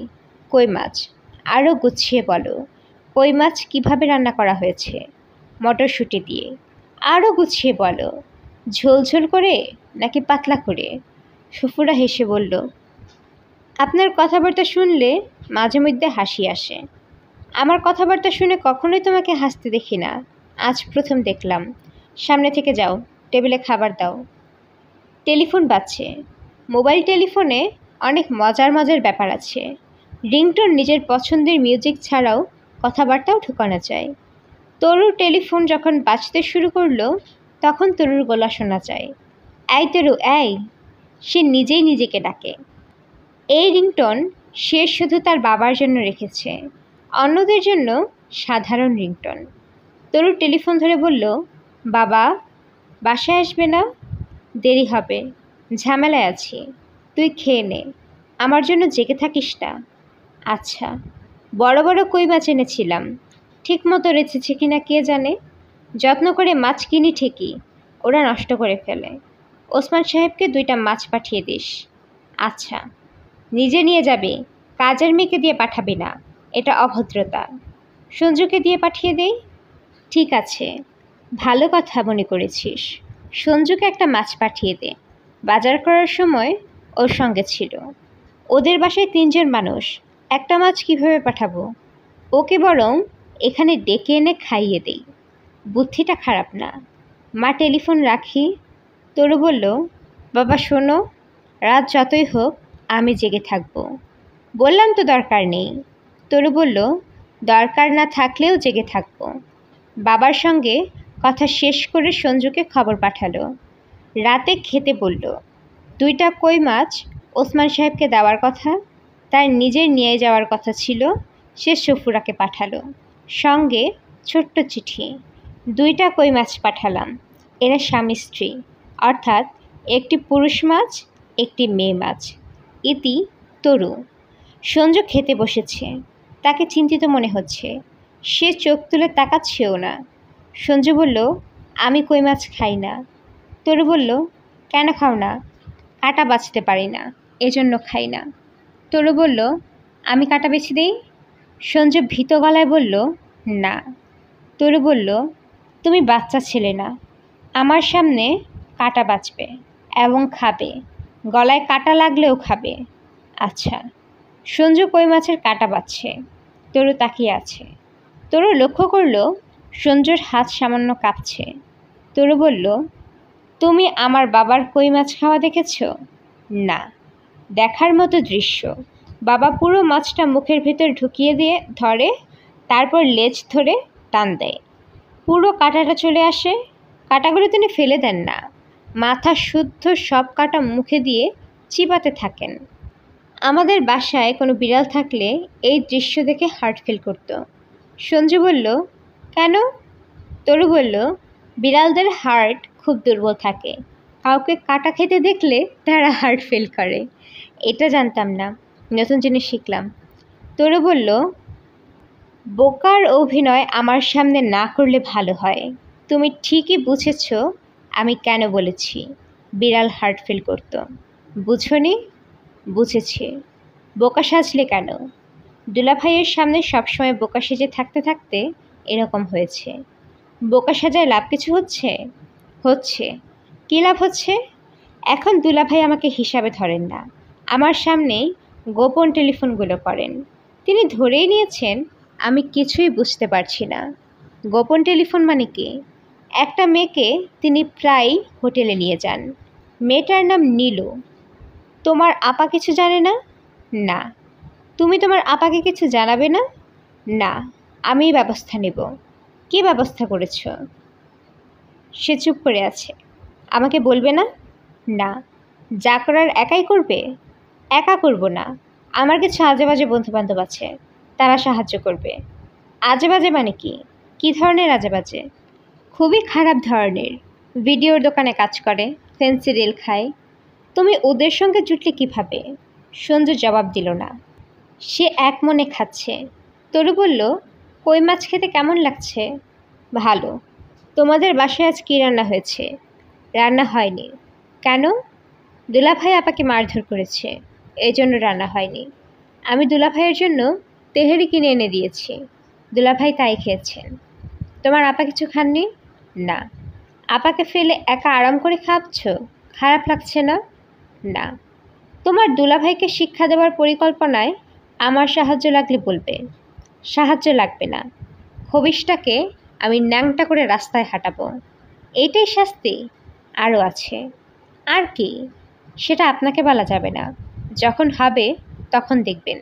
কই মাছ। আরও গুছিয়ে বলো, কই মাছ কীভাবে রান্না করা হয়েছে? মটরশুঁটি দিয়ে। আরও গুছিয়ে বলো, ঝোল ঝোল করে নাকি পাতলা করে? সফুরা হেসে বলল, আপনার কথাবার্তা শুনলে মাঝে মধ্যে হাসি আসে। আমার কথাবার্তা শুনে কখনোই তোমাকে হাসতে দেখি না, আজ প্রথম দেখলাম। সামনে থেকে যাও, টেবিলে খাবার দাও। টেলিফোন বাজছে। মোবাইল টেলিফোনে অনেক মজার মজার ব্যাপার আছে। রিংটোন নিজের পছন্দের মিউজিক ছাড়াও কথাবার্তাও ঢোকানো যায়। তরুর টেলিফোন যখন বাজতে শুরু করলো তখন তরুর গলা শোনা যায়, এই তরু এই। সে নিজেই নিজেকে ডাকে। এই রিংটোন সে শুধু তার বাবার জন্য রেখেছে, অন্যদের জন্য সাধারণ রিংটোন। তরু টেলিফোন ধরে বলল, বাবা, বাসায় আসবে না? দেরি হবে, ঝামেলায় আছি, তুই খেয়ে নে, আমার জন্য জেগে থাকিস না। আচ্ছা। বড় বড় কই মাছ এনেছিলাম, ঠিক মতো রেঁচেছে কিনা কে জানে। যত্ন করে মাছ কিনি ঠিকই, ওরা নষ্ট করে ফেলে। ওসমান সাহেবকে 2টা মাছ পাঠিয়ে দিস। আচ্ছা। নিজে নিয়ে যাবি, কাজের মেয়েকে দিয়ে পাঠাবি না, এটা অভদ্রতা। সঞ্জুকে দিয়ে পাঠিয়ে দেই। ঠিক আছে, ভালো কথা মনে করেছিস। সঞ্জুকে একটা মাছ পাঠিয়ে দে, বাজার করার সময় ওর সঙ্গে ছিল। ওদের বাসায় 3 জন মানুষ, একটা মাছ কিভাবে পাঠাবো? ওকে বরং এখানে ডেকে এনে খাইয়ে দেই। বুদ্ধিটা খারাপ না। মা টেলিফোন রাখি। তরু বলল, বাবা শোনো, রাত যতই হোক আমি জেগে থাকবো। বললাম তো দরকার নেই। তরু বলল, দরকার না থাকলেও জেগে থাকবো। বাবার সঙ্গে কথা শেষ করে সঞ্জুকে খবর পাঠালো। রাতে খেতে বলল। 2টা কই মাছ ওসমান সাহেবকে দেওয়ার কথা, তার নিজের নিয়ে যাওয়ার কথা ছিল, সে সফুরাকে পাঠালো। সঙ্গে ছোট্ট চিঠি। 2টা কই মাছ পাঠালাম, এরা স্বামী স্ত্রী, অর্থাৎ একটি পুরুষ মাছ, একটি মেয়ে মাছ। ইতি তরু। সঞ্জু খেতে বসেছে, তাকে চিন্তিত মনে হচ্ছে। সে চোখ তুলে তাকাচ্ছেও না। সঞ্জু বলল, আমি কই মাছ খাই না। তরু বলল, কেন খাও না? কাঁটা বাছতে পারি না, এজন্য খাই না। তরু বলল, আমি কাঁটা বেছে দেই। সঞ্জু ভীত গলায় বলল, না। তরু বলল, তুমি বাচ্চা ছেলে না, আমার সামনে কাঁটা বাছবে এবং খাবে, গলায় কাঁটা লাগলেও খাবে। আচ্ছা। সঞ্জু কই মাছের কাঁটা বাছছে। তরু তাকিয়ে আছে। তরু লক্ষ্য করল সঞ্জুর হাত সামান্য কাঁপছে। তরু বলল, তুমি আমার বাবার কই মাছ খাওয়া দেখেছ? না। দেখার মতো দৃশ্য। বাবা পুরো মাছটা মুখের ভেতর ঢুকিয়ে দিয়ে ধরে, তারপর লেজ ধরে টান দেয়, পুরো কাঁটাটা চলে আসে। কাঁটাগুলো তিনি ফেলে দেন না, মাথা শুদ্ধ সব কাঁটা মুখে দিয়ে চিবাতে থাকেন। আমাদের বাসায় কোনো বিড়াল থাকলে এই দৃশ্য দেখে হার্ট ফেল করত। সঞ্জু বলল, কেন? তরু বলল, বিড়ালদের হার্ট খুব দুর্বল থাকে, কাউকে কাঁটা খেতে দেখলে তারা হার্ট ফেল করে। এটা জানতাম না, নতুন জিনিস শিখলাম। তরু বলল, বোকার অভিনয় আমার সামনে না করলে ভালো হয়। তুমি ঠিকই বুঝেছ আমি কেন বলেছি বিড়াল হার্ট ফেল করত। বুঝনি? বুঝেছি। বোকা সাজলে কেন? দুলাভাইয়ের সামনে সবসময় বোকা সেজে থাকতে থাকতে এরকম হয়েছে। বোকা সাজায় লাভ কিছু হচ্ছে? হচ্ছে। কী লাভ হচ্ছে? এখন দুলাভাই আমাকে হিসাবে ধরেন না, আমার সামনেই গোপন টেলিফোনগুলো করেন। তিনি ধরেই নিয়েছেন আমি কিছুই বুঝতে পারছি না। গোপন টেলিফোন মানে কি? একটা মেয়েকে তিনি প্রায় হোটেলে নিয়ে যান। মেয়েটার নাম নীলু। তোমার আপা কিছু জানে না? না। তুমি তোমার আপাকে কিছু জানাবে না? না। আমি ব্যবস্থা নেব। কী ব্যবস্থা করেছ? সে চুপ করে আছে। আমাকে বলবে না? না। যা করার একাই করবে? একা করব না, আমার কিছু আজেবাজে বন্ধুবান্ধব আছে, তারা সাহায্য করবে। আজেবাজে মানে কি? কী ধরনের আজেবাজে? খুবই খারাপ ধরনের। ভিডিওর দোকানে কাজ করে, ফেন্সি রেল খায়। তুমি ওদের সঙ্গে জুটলে কীভাবে? সঞ্জু জবাব দিল না। সে এক মনে খাচ্ছে। তরু বলল, কই মাছ খেতে কেমন লাগছে? ভালো। তোমাদের বাসায় আজ কী রান্না হয়েছে? রান্না হয়নি। কেন? দুলাভাই আপাকে মারধর করেছে, এই জন্য রান্না হয়নি। আমি দুলাভাইয়ের জন্য তেহেরি কিনে এনে দিয়েছি, দুলাভাই তাই খেয়েছেন। তোমার আপা কিছু খাননি? না। আপাকে ফেলে একা আরাম করে খাচ্ছ, খারাপ লাগছে না? না। তোমার দুলাভাইকে শিক্ষা দেওয়ার পরিকল্পনায় আমার সাহায্য লাগলে বলবে। সাহায্য লাগবে না, খবিশটাকে আমি ন্যাংটা করে রাস্তায় হাঁটাবো। এইটাই শাস্তি? আরও আছে। আর কি? সেটা আপনাকে বলা যাবে না, যখন হবে তখন দেখবেন।